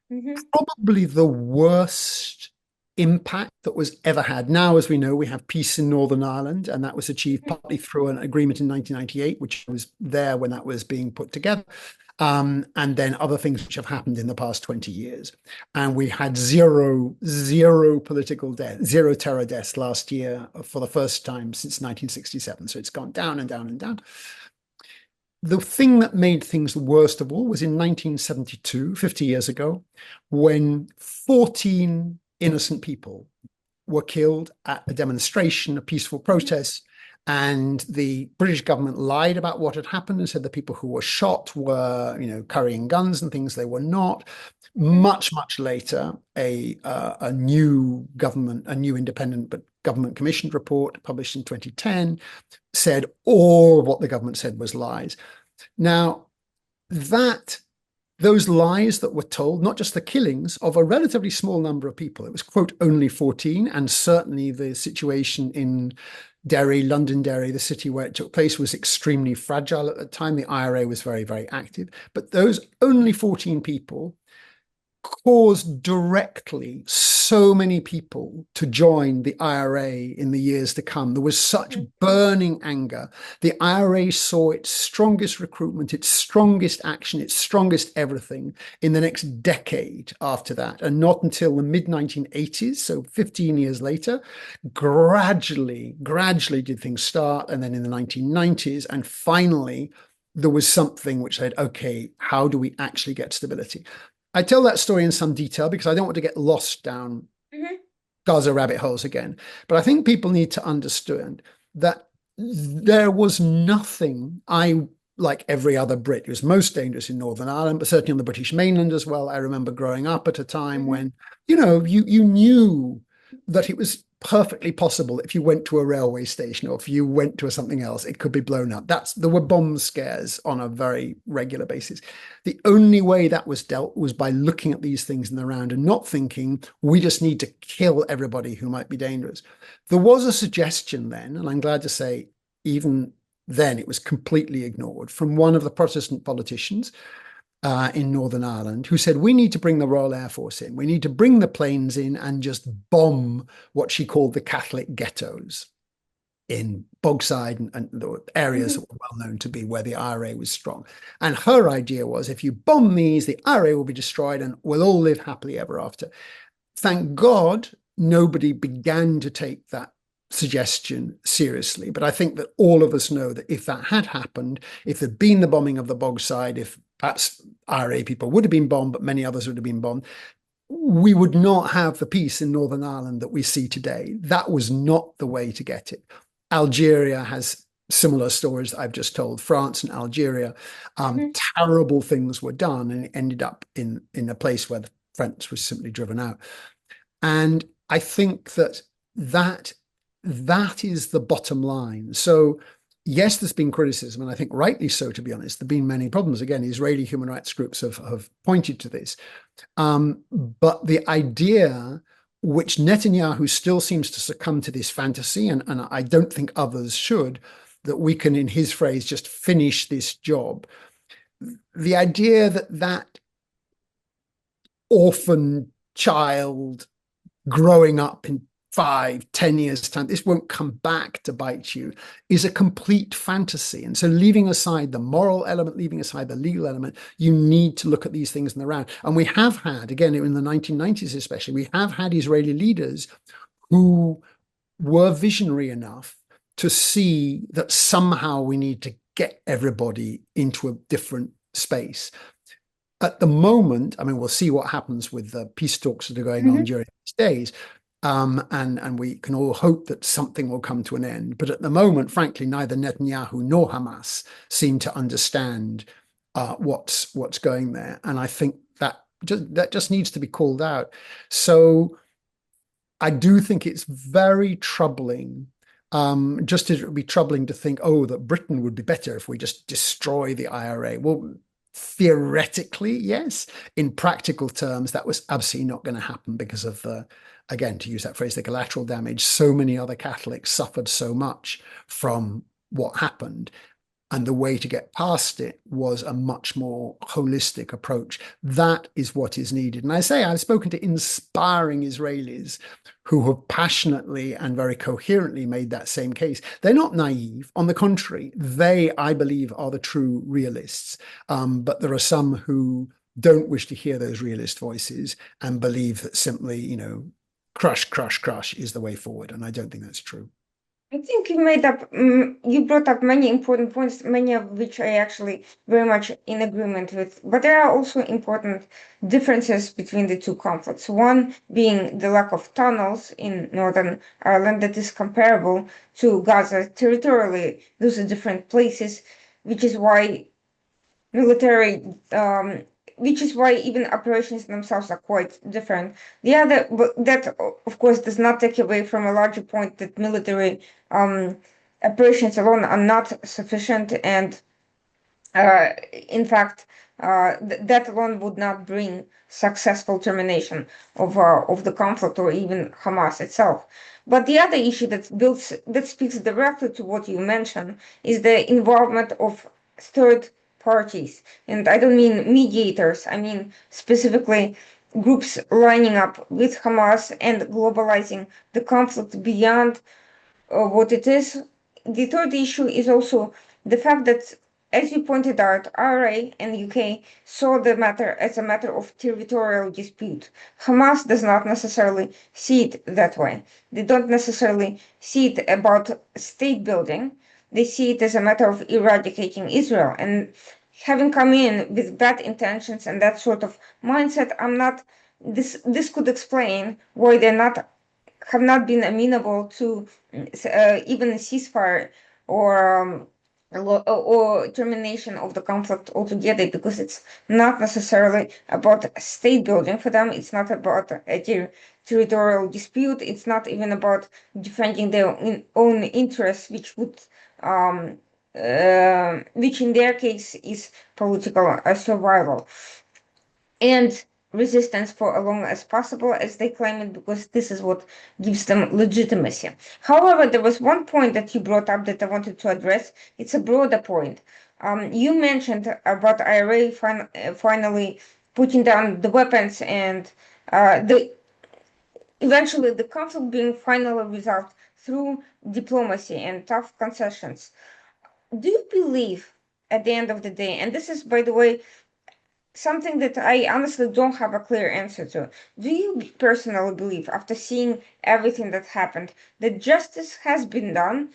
Probably the worst impact that was ever had. Now, as we know, we have peace in Northern Ireland, and that was achieved partly through an agreement in 1998, which was there when that was being put together. And then other things which have happened in the past 20 years. And we had zero political death, zero terror deaths last year for the first time since 1967. So it's gone down and down and down. The thing that made things worst of all was in 1972, 50 years ago, when 14 innocent people were killed at a demonstration, a peaceful protest, and the British government lied about what had happened and said the people who were shot were, carrying guns and things. They were not. Much later, a new independent but government commissioned report published in 2010 said all of what the government said was lies. Now, those lies that were told, not just the killings of a relatively small number of people, it was, quote, only 14, and certainly the situation in Derry, Londonderry, the city where it took place, was extremely fragile at the time. The IRA was very, very active. But those only 14 people caused directly so many people to join the IRA in the years to come. There was such burning anger. The IRA saw its strongest recruitment, its strongest action, its strongest everything in the next decade after that. And not until the mid-1980s, so 15 years later, gradually did things start. And then in the 1990s, and finally, there was something which said, okay, how do we actually get stability? I tell that story in some detail because I don't want to get lost down Gaza rabbit holes again. But I think people need to understand that there was nothing, like every other Brit, it was most dangerous in Northern Ireland, but certainly on the British mainland as well. I remember growing up at a time when, you knew that it was perfectly possible if you went to a railway station or if you went to something else, it could be blown up. There were bomb scares on a very regular basis. The only way that was dealt was by looking at these things in the round and not thinking we just need to kill everybody who might be dangerous. There was a suggestion then, and I'm glad to say even then it was completely ignored, from one of the Protestant politicians in Northern Ireland, who said, we need to bring the Royal Air Force in. We need to bring the planes in and just bomb what she called the Catholic ghettos in Bogside and the areas that were well known to be where the IRA was strong. And her idea was, if you bomb these, the IRA will be destroyed and we'll all live happily ever after. Thank God nobody began to take that suggestion seriously. But I think that all of us know that if that had happened, if there'd been the bombing of the Bogside, if perhaps IRA people would have been bombed, but many others would have been bombed, we would not have the peace in Northern Ireland that we see today. That was not the way to get it. Algeria has similar stories that I've just told. France and Algeria, terrible things were done, and it ended up in a place where the French was simply driven out. And I think that is the bottom line. So yes, there's been criticism, and I think rightly so, to be honest. There have been many problems. Again, Israeli human rights groups have pointed to this. But the idea, which Netanyahu still seems to succumb to this fantasy, and I don't think others should, that we can, in his phrase, just finish this job. The idea that orphan child growing up in 5-10 years time, this won't come back to bite you, is a complete fantasy. And so leaving aside the moral element, leaving aside the legal element, you need to look at these things in the round. And we have had, again, in the 1990s especially, we have had Israeli leaders who were visionary enough to see that somehow we need to get everybody into a different space. At the moment, I mean, we'll see what happens with the peace talks that are going on Mhm. during these days. And we can all hope that something will come to an end. But at the moment, frankly, neither Netanyahu nor Hamas seem to understand what's going there. And I think that just needs to be called out. So I do think it's very troubling. Just as it would be troubling to think, oh, that Britain would be better if we just destroy the IRA. Well, theoretically, yes. In practical terms, that was absolutely not going to happen because of the, again, to use that phrase, the collateral damage. So many other Catholics suffered so much from what happened. And the way to get past it was a much more holistic approach. That is what is needed. And I say, I've spoken to inspiring Israelis who have passionately and very coherently made that same case. They're not naive. On the contrary, they, I believe, are the true realists. But there are some who don't wish to hear those realist voices and believe that simply, crush, crush, crush is the way forward. And I don't think that's true. I think you brought up many important points, many of which I actually very much in agreement with. But there are also important differences between the two conflicts. One being the lack of tunnels in Northern Ireland that is comparable to Gaza territorially. Those are different places, which is why military, which is why even operations themselves are quite different. The other, but that of course does not take away from a larger point that military um, operations alone are not sufficient, and in fact, that alone would not bring successful termination of the conflict or even Hamas itself. But the other issue that speaks directly to what you mentioned is the involvement of third parties, and I don't mean mediators. I mean specifically groups lining up with Hamas and globalizing the conflict beyond what it is. The third issue is also the fact that, as you pointed out, IRA and UK saw the matter as a matter of territorial dispute. Hamas does not necessarily see it that way. They don't necessarily see it about state building. They see it as a matter of eradicating Israel. And having come in with bad intentions and that sort of mindset, I'm not. This could explain why they're not have not been amenable to even a ceasefire or or termination of the conflict altogether, because it's not necessarily about state building for them. It's not about a territorial dispute. It's not even about defending their own interests, um, which in their case is political survival and resistance for as long as possible, as they claim it, because this is what gives them legitimacy. However, there was one point that you brought up that I wanted to address. It's a broader point. You mentioned about IRA finally putting down the weapons and the eventually the conflict being finally resolved through diplomacy and tough concessions. Do you believe at the end of the day, and this is, by the way, something that I honestly don't have a clear answer to. Do you personally believe, after seeing everything that happened, that justice has been done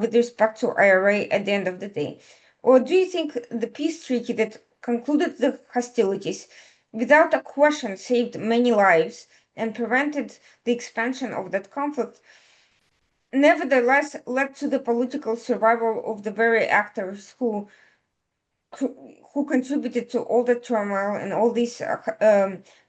with respect to IRA at the end of the day? Or do you think the peace treaty that concluded the hostilities without a question saved many lives and prevented the expansion of that conflict, nevertheless led to the political survival of the very actors who contributed to all the turmoil and all these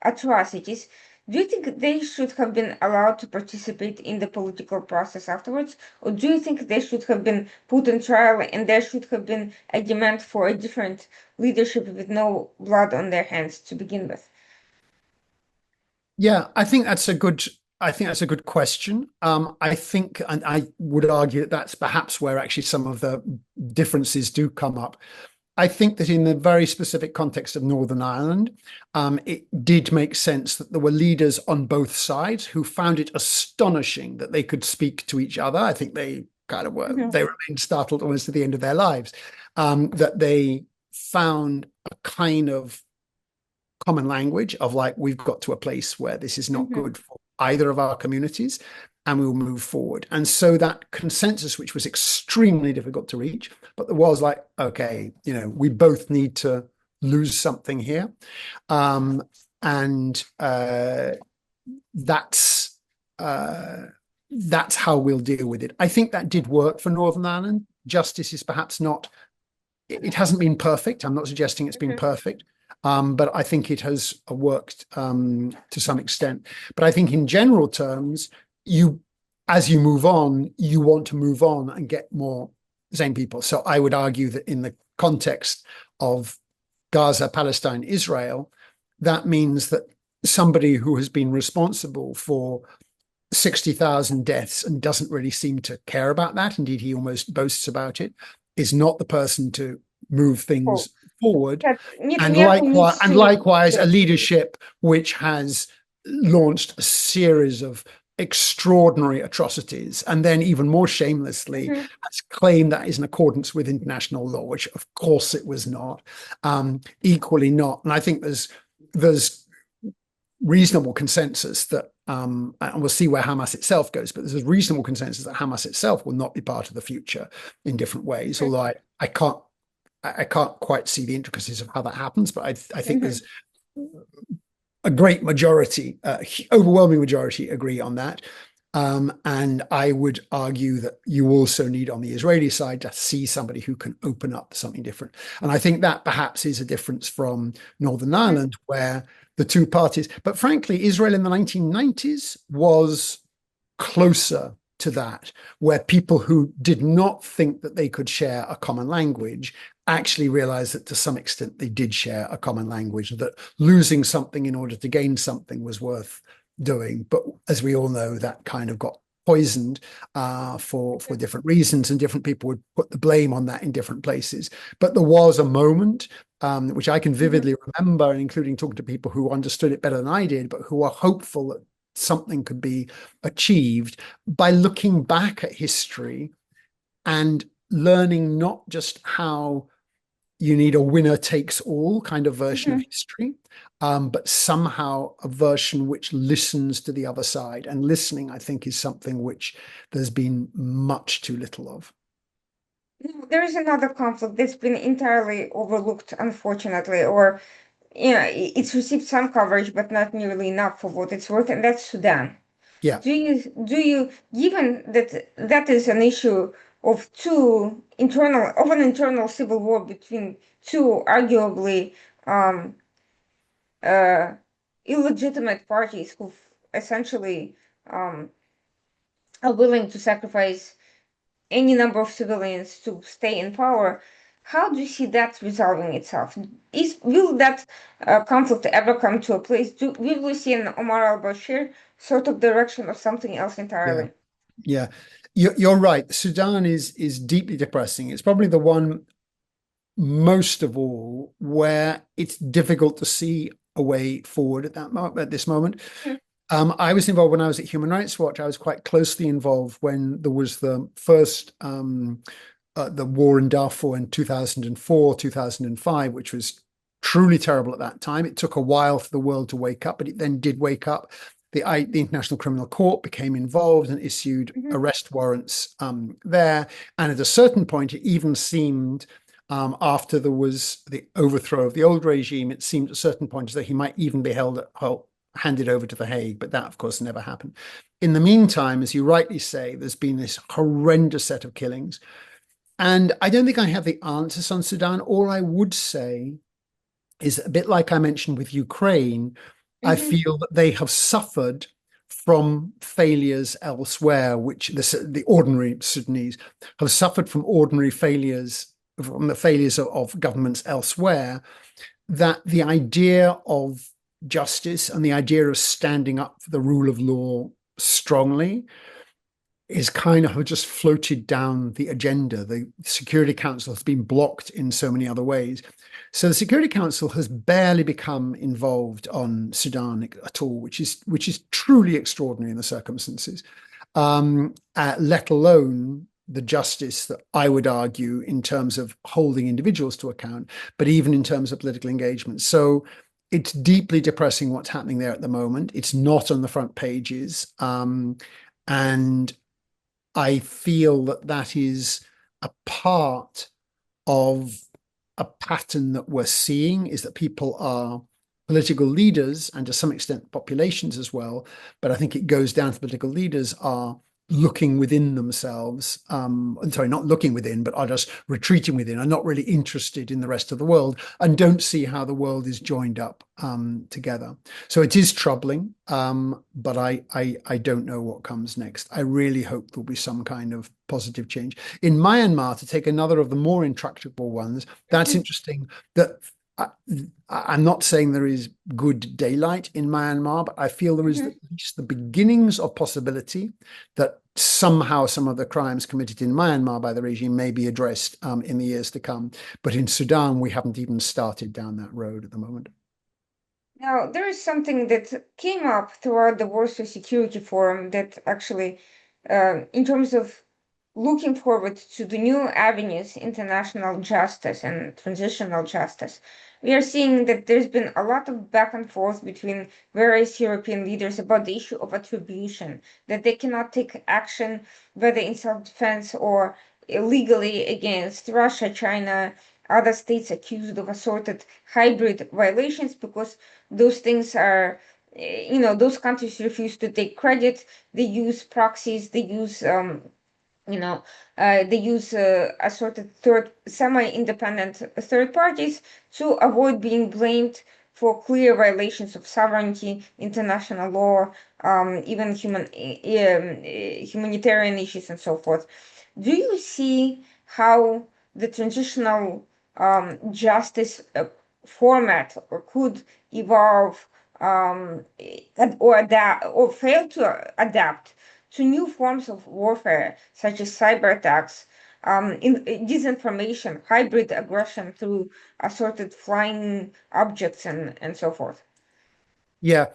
atrocities? Do you think they should have been allowed to participate in the political process afterwards? Or do you think they should have been put on trial and there should have been a demand for a different leadership with no blood on their hands to begin with? Yeah, I think that's a good question. I think, and I would argue that that's perhaps where actually some of the differences do come up. I think that in the very specific context of Northern Ireland, it did make sense that there were leaders on both sides who found it astonishing that they could speak to each other. I think they kind of were, Mhm. they remained startled almost to the end of their lives, that they found a kind of common language of like, we've got to a place where this is not Mhm. good for either of our communities and we will move forward. And so that consensus, which was extremely difficult to reach, but there was like, okay, we both need to lose something here. And that's how we'll deal with it. I think that did work for Northern Ireland. Justice is perhaps not, it hasn't been perfect. I'm not suggesting it's been perfect. But I think it has worked to some extent. But I think in general terms, as you move on, you want to move on and get more same people. So I would argue that in the context of Gaza, Palestine, Israel, that means that somebody who has been responsible for 60,000 deaths and doesn't really seem to care about that, indeed he almost boasts about it, is not the person to move things forward. And likewise, a leadership which has launched a series of extraordinary atrocities and then even more shamelessly has claimed that is in accordance with international law, which of course it was not, equally not. And I think there's reasonable consensus that and we'll see where Hamas itself goes, but there's a reasonable consensus that Hamas itself will not be part of the future in different ways, although I can't quite see the intricacies of how that happens, but I think there's a great majority, overwhelming majority agree on that. And I would argue that you also need on the Israeli side to see somebody who can open up something different. And I think that perhaps is a difference from Northern Ireland, where the two parties, but frankly, Israel in the 1990s was closer to that, where people who did not think that they could share a common language actually realized that to some extent they did share a common language, that losing something in order to gain something was worth doing. But as we all know, that kind of got poisoned for different reasons, and different people would put the blame on that in different places. But there was a moment which I can vividly remember, including talking to people who understood it better than I did, but who are hopeful that something could be achieved by looking back at history and learning not just how you need a winner takes all kind of version of history, but somehow a version which listens to the other side. And listening, I think, is something which there's been much too little of. There is another conflict that's been entirely overlooked, unfortunately, or it's received some coverage, but not nearly enough for what it's worth, and that's Sudan. Yeah. Do you, given that that is an issue of an internal civil war between two arguably illegitimate parties who essentially are willing to sacrifice any number of civilians to stay in power, how do you see that resolving itself? Will that conflict ever come to a place? Will we see an Omar al-Bashir sort of direction or something else entirely? Yeah. You're right. Sudan is deeply depressing. It's probably the one most of all where it's difficult to see a way forward at this moment. I was involved when I was at Human Rights Watch. I was quite closely involved when there was the first the war in Darfur in 2004, 2005, which was truly terrible at that time. It took a while for the world to wake up, but it then did wake up. The International Criminal Court became involved and issued arrest warrants there. And at a certain point, it even seemed, after there was the overthrow of the old regime, it seemed at a certain point as though he might even be handed over to The Hague, but that, of course, never happened. In the meantime, as you rightly say, there's been this horrendous set of killings. And I don't think I have the answers on Sudan. All I would say is a bit like I mentioned with Ukraine, I feel that they have suffered from failures elsewhere, which the ordinary Sudanese have suffered from ordinary failures, from the failures of governments elsewhere, that the idea of justice and the idea of standing up for the rule of law strongly is kind of just floated down the agenda. The Security Council has been blocked in so many other ways. So the Security Council has barely become involved on Sudan at all, which is truly extraordinary in the circumstances, let alone the justice that I would argue in terms of holding individuals to account, but even in terms of political engagement. So it's deeply depressing what's happening there at the moment. It's not on the front pages. And I feel that is a part of a pattern that we're seeing is that people are political leaders and to some extent populations as well. But I think it goes down to political leaders are looking within themselves. Sorry, not looking within, but are just retreating within, are not really interested in the rest of the world and don't see how the world is joined up together. So it is troubling, but I don't know what comes next. I really hope there'll be some kind of positive change. In Myanmar, to take another of the more intractable ones, that's interesting that I'm not saying there is good daylight in Myanmar, but I feel there is at least the beginnings of possibility that somehow some of the crimes committed in Myanmar by the regime may be addressed in the years to come. But in Sudan, we haven't even started down that road at the moment. Now, there is something that came up throughout the Warsaw Security Forum that actually, in terms of looking forward to the new avenues, international justice and transitional justice, we are seeing that there's been a lot of back and forth between various European leaders about the issue of attribution, that they cannot take action, whether in self-defense or illegally against Russia, China, other states accused of assorted hybrid violations because those things are, those countries refuse to take credit. They use proxies, they use they use assorted semi-independent third parties to avoid being blamed for clear violations of sovereignty, international law, even humanitarian issues, and so forth. Do you see how the transitional justice format could evolve or adapt or fail to adapt to new forms of warfare, such as cyber attacks, disinformation, hybrid aggression through assorted flying objects, and so forth? Yeah.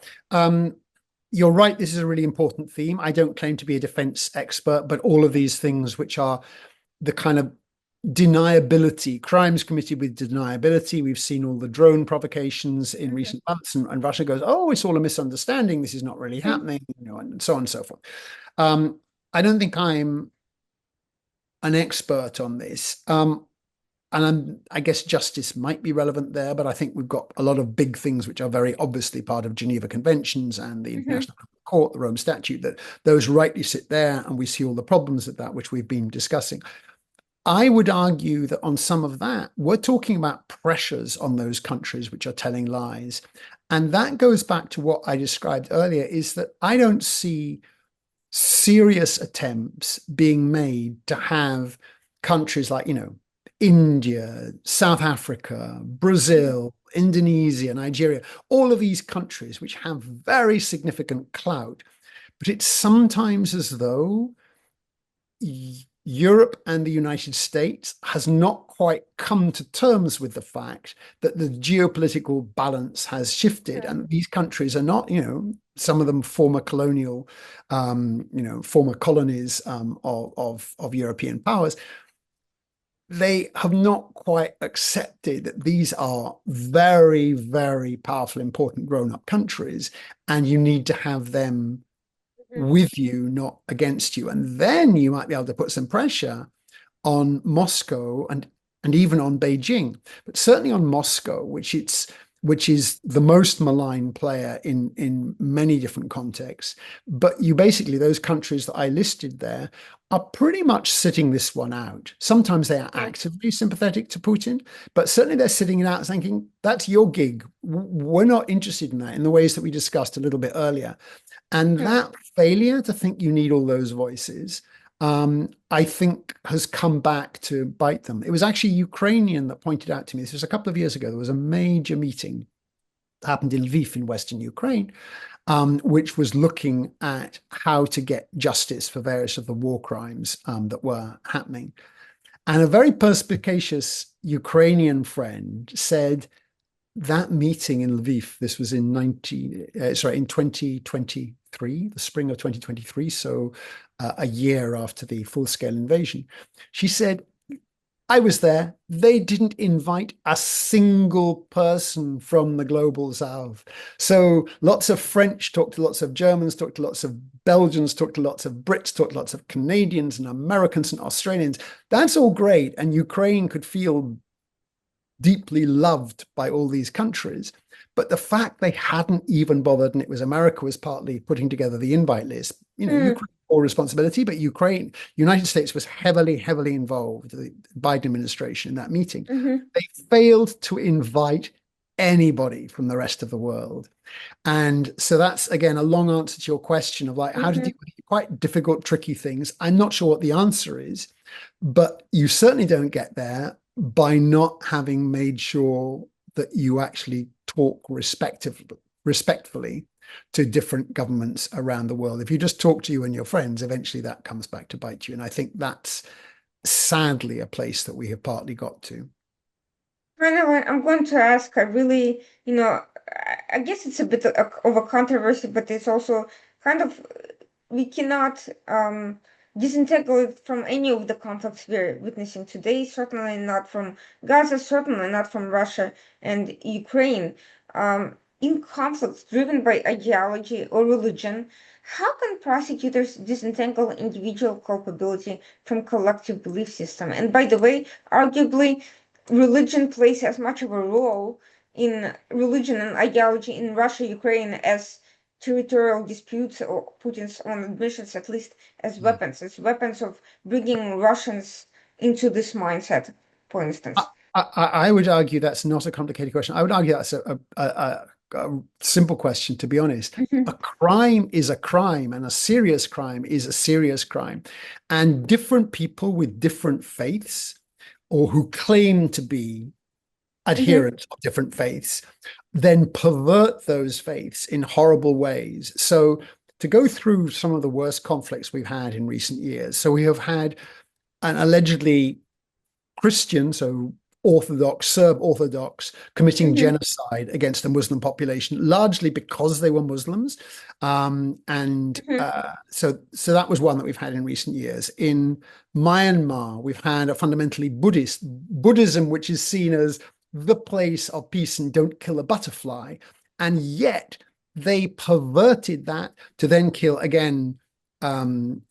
You're right. This is a really important theme. I don't claim to be a defense expert, but all of these things, which are the kind of deniability, crimes committed with deniability. We've seen all the drone provocations in recent months, and Russia goes, "Oh, it's all a misunderstanding. This is not really happening," and so on and so forth. I don't think I'm an expert on this. And I guess justice might be relevant there, but I think we've got a lot of big things which are very obviously part of Geneva Conventions and the International Court, the Rome Statute, that those rightly sit there, and we see all the problems of that, which we've been discussing. I would argue that on some of that, we're talking about pressures on those countries which are telling lies. And that goes back to what I described earlier, is that I don't see serious attempts being made to have countries like, India, South Africa, Brazil, Indonesia, Nigeria, all of these countries which have very significant clout. But it's sometimes as though Europe and the United States has not quite come to terms with the fact that the geopolitical balance has shifted, and these countries are not, some of them former colonial, former colonies of European powers. They have not quite accepted that these are very, very powerful, important grown-up countries, and you need to have them with you, not against you. And then you might be able to put some pressure on Moscow and even on Beijing, but certainly on Moscow, which is the most malign player in many different contexts. But you basically, those countries that I listed there are pretty much sitting this one out. Sometimes they are actively sympathetic to Putin, but certainly they're sitting it out thinking, that's your gig. We're not interested in that, in the ways that we discussed a little bit earlier. And that failure to think you need all those voices, I think has come back to bite them. It was actually Ukrainian that pointed out to me, this was a couple of years ago, there was a major meeting that happened in Lviv in Western Ukraine, which was looking at how to get justice for various of the war crimes that were happening. And a very perspicacious Ukrainian friend said, that meeting in Lviv, this was in 2023, the spring of 2023, so a year after the full-scale invasion. She said, I was there. They didn't invite a single person from the global south. So lots of French talked to lots of Germans, talked to lots of Belgians, talked to lots of Brits, talked to lots of Canadians and Americans and Australians. That's all great. And Ukraine could feel deeply loved by all these countries. But the fact they hadn't even bothered, and it was America was partly putting together the invite list. Mm, Ukraine all responsibility, but United States was heavily, heavily involved, the Biden administration in that meeting. mhm, They failed to invite anybody from the rest of the world. And so that's again a long answer to your question of like how to deal mhm. with quite difficult, tricky things. I'm not sure what the answer is, but you certainly don't get there by not having made sure that you actually talk respectfully to different governments around the world. If you just talk to you and your friends, eventually that comes back to bite you. And I think that's sadly a place that we have partly got to. Finally, I'm going to ask a really, I guess it's a bit of a controversy, but it's also kind of, we cannot disentangle it from any of the conflicts we're witnessing today, certainly not from Gaza, certainly not from Russia and Ukraine. In conflicts driven by ideology or religion, how can prosecutors disentangle individual culpability from collective belief system? And by the way, arguably, religion plays as much of a role in religion and ideology in Russia, Ukraine as territorial disputes or Putin's own admissions, at least as weapons of bringing Russians into this mindset, for I, instance. I would argue that's not a complicated question. I would argue that's a simple question, to be honest. A Mhm, crime is a crime, and a serious crime is a serious crime. And different people with different faiths, or who claim to be mhm, adherents of different faiths, then pervert those faiths in horrible ways. So, to go through some of the worst conflicts we've had in recent years, so we have had an allegedly Christian, so Orthodox, Serb Orthodox, committing mhm, genocide against the Muslim population, largely because they were Muslims. And mhm, so that was one that we've had in recent years. In Myanmar, we've had a fundamentally Buddhism, which is seen as the place of peace and don't kill a butterfly. And yet they perverted that to then kill again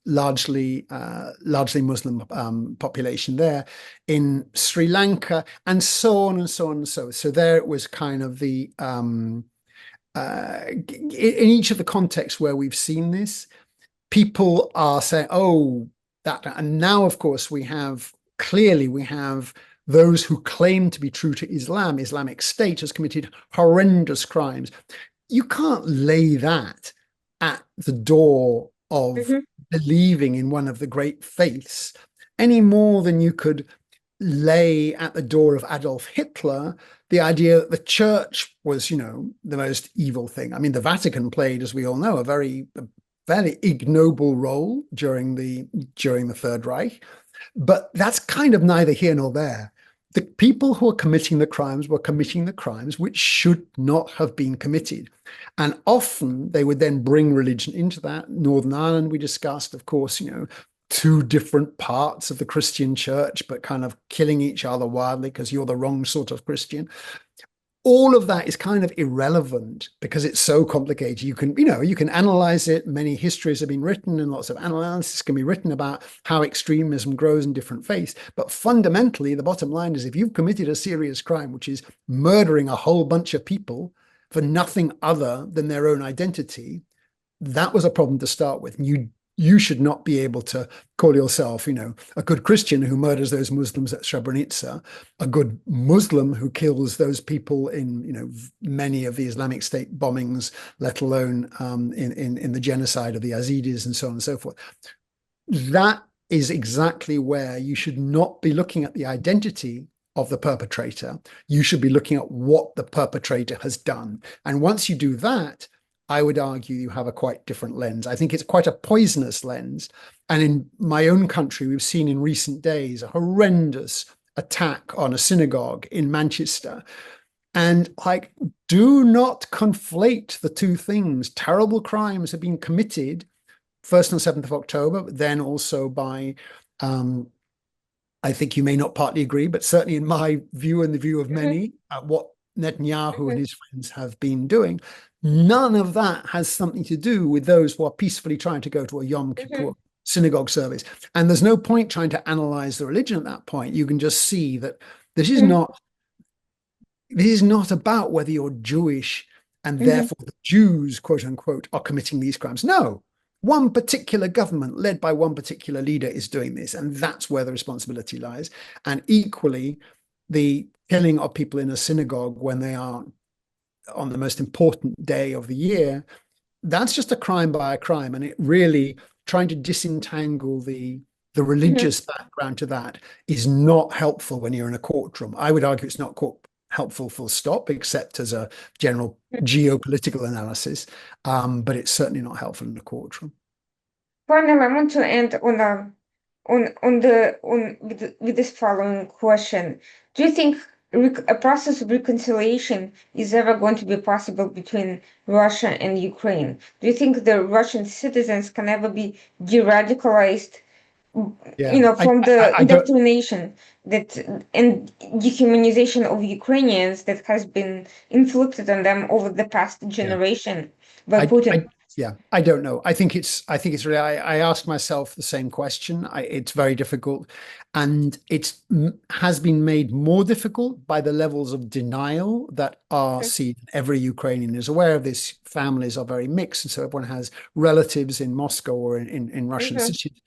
largely Muslim population there in Sri Lanka, and so on and so on and so. So there it was kind of the in each of the contexts where we've seen this, people are saying, "Oh, that," and now of course we have those who claim to be true to Islam. Islamic State has committed horrendous crimes. You can't lay that at the door of mhm, believing in one of the great faiths any more than you could lay at the door of Adolf Hitler the idea that the church was, the most evil thing. I mean, the Vatican played, as we all know, a very ignoble role during the Third Reich, but that's kind of neither here nor there. The people who are committing the crimes were committing the crimes which should not have been committed. And often they would then bring religion into that. Northern Ireland, we discussed, of course, two different parts of the Christian church, but kind of killing each other wildly because you're the wrong sort of Christian. All of that is kind of irrelevant because it's so complicated. You can analyze it. Many histories have been written and lots of analysis can be written about how extremism grows in different faiths. But fundamentally, the bottom line is if you've committed a serious crime, which is murdering a whole bunch of people for nothing other than their own identity, that was a problem to start with. And you should not be able to call yourself, a good Christian who murders those Muslims at Srebrenica, a good Muslim who kills those people in, many of the Islamic State bombings, let alone in the genocide of the Yazidis and so on and so forth. That is exactly where you should not be looking at the identity of the perpetrator. You should be looking at what the perpetrator has done. And once you do that, I would argue you have a quite different lens. I think it's quite a poisonous lens. And in my own country, we've seen in recent days a horrendous attack on a synagogue in Manchester. And do not conflate the two things. Terrible crimes have been committed first on 7th of October, but then also by I think you may not partly agree, but certainly in my view and the view of mhm, many, what Netanyahu and mhm, his friends have been doing, none of that has something to do with those who are peacefully trying to go to a Yom Kippur mhm, synagogue service. And there's no point trying to analyze the religion at that point. You can just see that this is mhm. not this is not about whether you're Jewish and Hmm. therefore the Jews, quote unquote, are committing these crimes. No, one particular government led by one particular leader is doing this, and that's where the responsibility lies. And equally, the killing of people in a synagogue when they are on the most important day of the year, that's just a crime by a crime. And it really trying to disentangle the Hmm. religious background to that is not helpful when you're in a courtroom. I would argue it's not helpful full stop, except as a general geopolitical analysis. But it's certainly not helpful in a courtroom. Finally, I want to end with this following question. Do you think a process of reconciliation is ever going to be possible between Russia and Ukraine? Do you think the Russian citizens can ever be de-radicalized, Yeah, from the I don't. indoctrination that and dehumanization of Ukrainians that has been inflicted on them over the past Yeah. generation by I, Putin? yeah, I don't know. I think it's really, I ask myself the same question. It's very difficult, and has been made more difficult by the levels of denial that are seen. Every Ukrainian is aware of this. Families are very mixed, and so everyone has relatives in Moscow or in Russian Mhm. cities.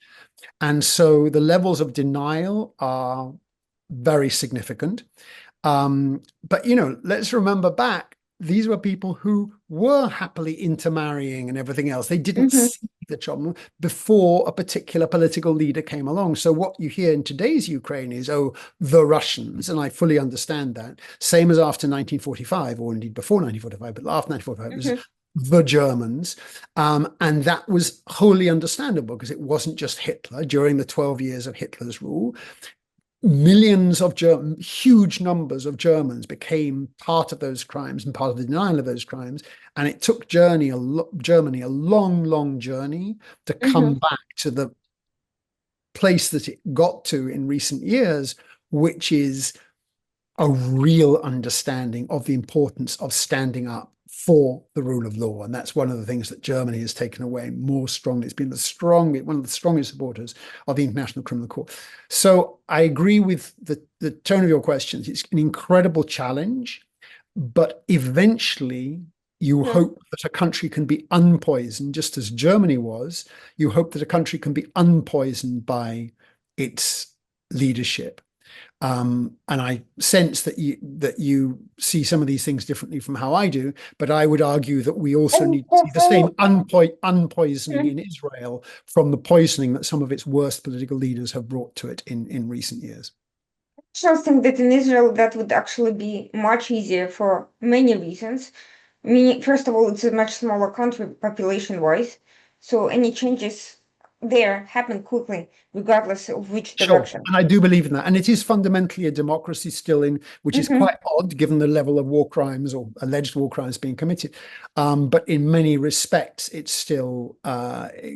And so the levels of denial are very significant. But let's remember back, these were people who were happily intermarrying and everything else. They didn't Mhm. see the trouble before a particular political leader came along. So what you hear in today's Ukraine is, oh, the Russians, and I fully understand that. Same as after 1945, or indeed before 1945, but after 1945, it was Mhm. the Germans. And that was wholly understandable because it wasn't just Hitler during the 12 years of Hitler's rule. Millions of huge numbers of Germans became part of those crimes and part of the denial of those crimes. And it took Germany a long, long journey to come Mhm. back to the place that it got to in recent years, which is a real understanding of the importance of standing up for the rule of law. And that's one of the things that Germany has taken away more strongly. It's been one of the strongest supporters of the International Criminal Court. So I agree with the tone of your questions. It's an incredible challenge, but eventually you Mhm. hope that a country can be unpoisoned, just as Germany was. You hope that a country can be unpoisoned by its leadership. And I sense that you see some of these things differently from how I do, but I would argue that we also need to see the same unpoisoning in Israel from the poisoning that some of its worst political leaders have brought to it in recent years. I think that in Israel that would actually be much easier for many reasons. Meaning, first of all, it's a much smaller country population-wise, so any changes there happen quickly, regardless of which Sure. direction. And I do believe in that. And it is fundamentally a democracy still which is Hmm. quite odd given the level of war crimes or alleged war crimes being committed. But in many respects, it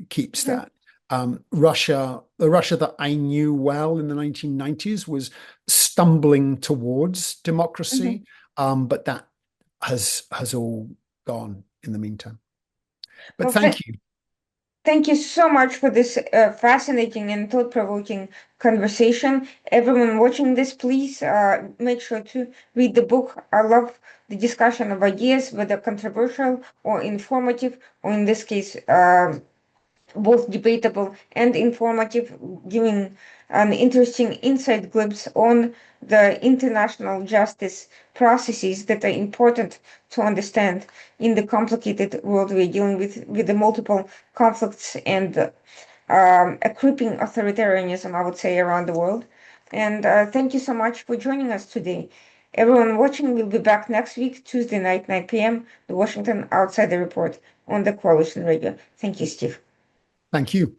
keeps Hmm. that. The Russia that I knew well in the 1990s was stumbling towards Hmm. democracy. But that has all gone in the meantime. But Well, thank you. thank you so much for this fascinating and thought-provoking conversation. Everyone watching this, please make sure to read the book. I love the discussion of ideas, whether controversial or informative, or in this case, both debatable and informative, giving an interesting inside glimpse on the international justice processes that are important to understand in the complicated world we're dealing with the multiple conflicts and a creeping authoritarianism, I would say, around the world. And thank you so much for joining us today. Everyone watching will be back next week, Tuesday night, 9 p.m., the Washington Outsider Report on the Coalition Radio. Thank you, Steve. Thank you.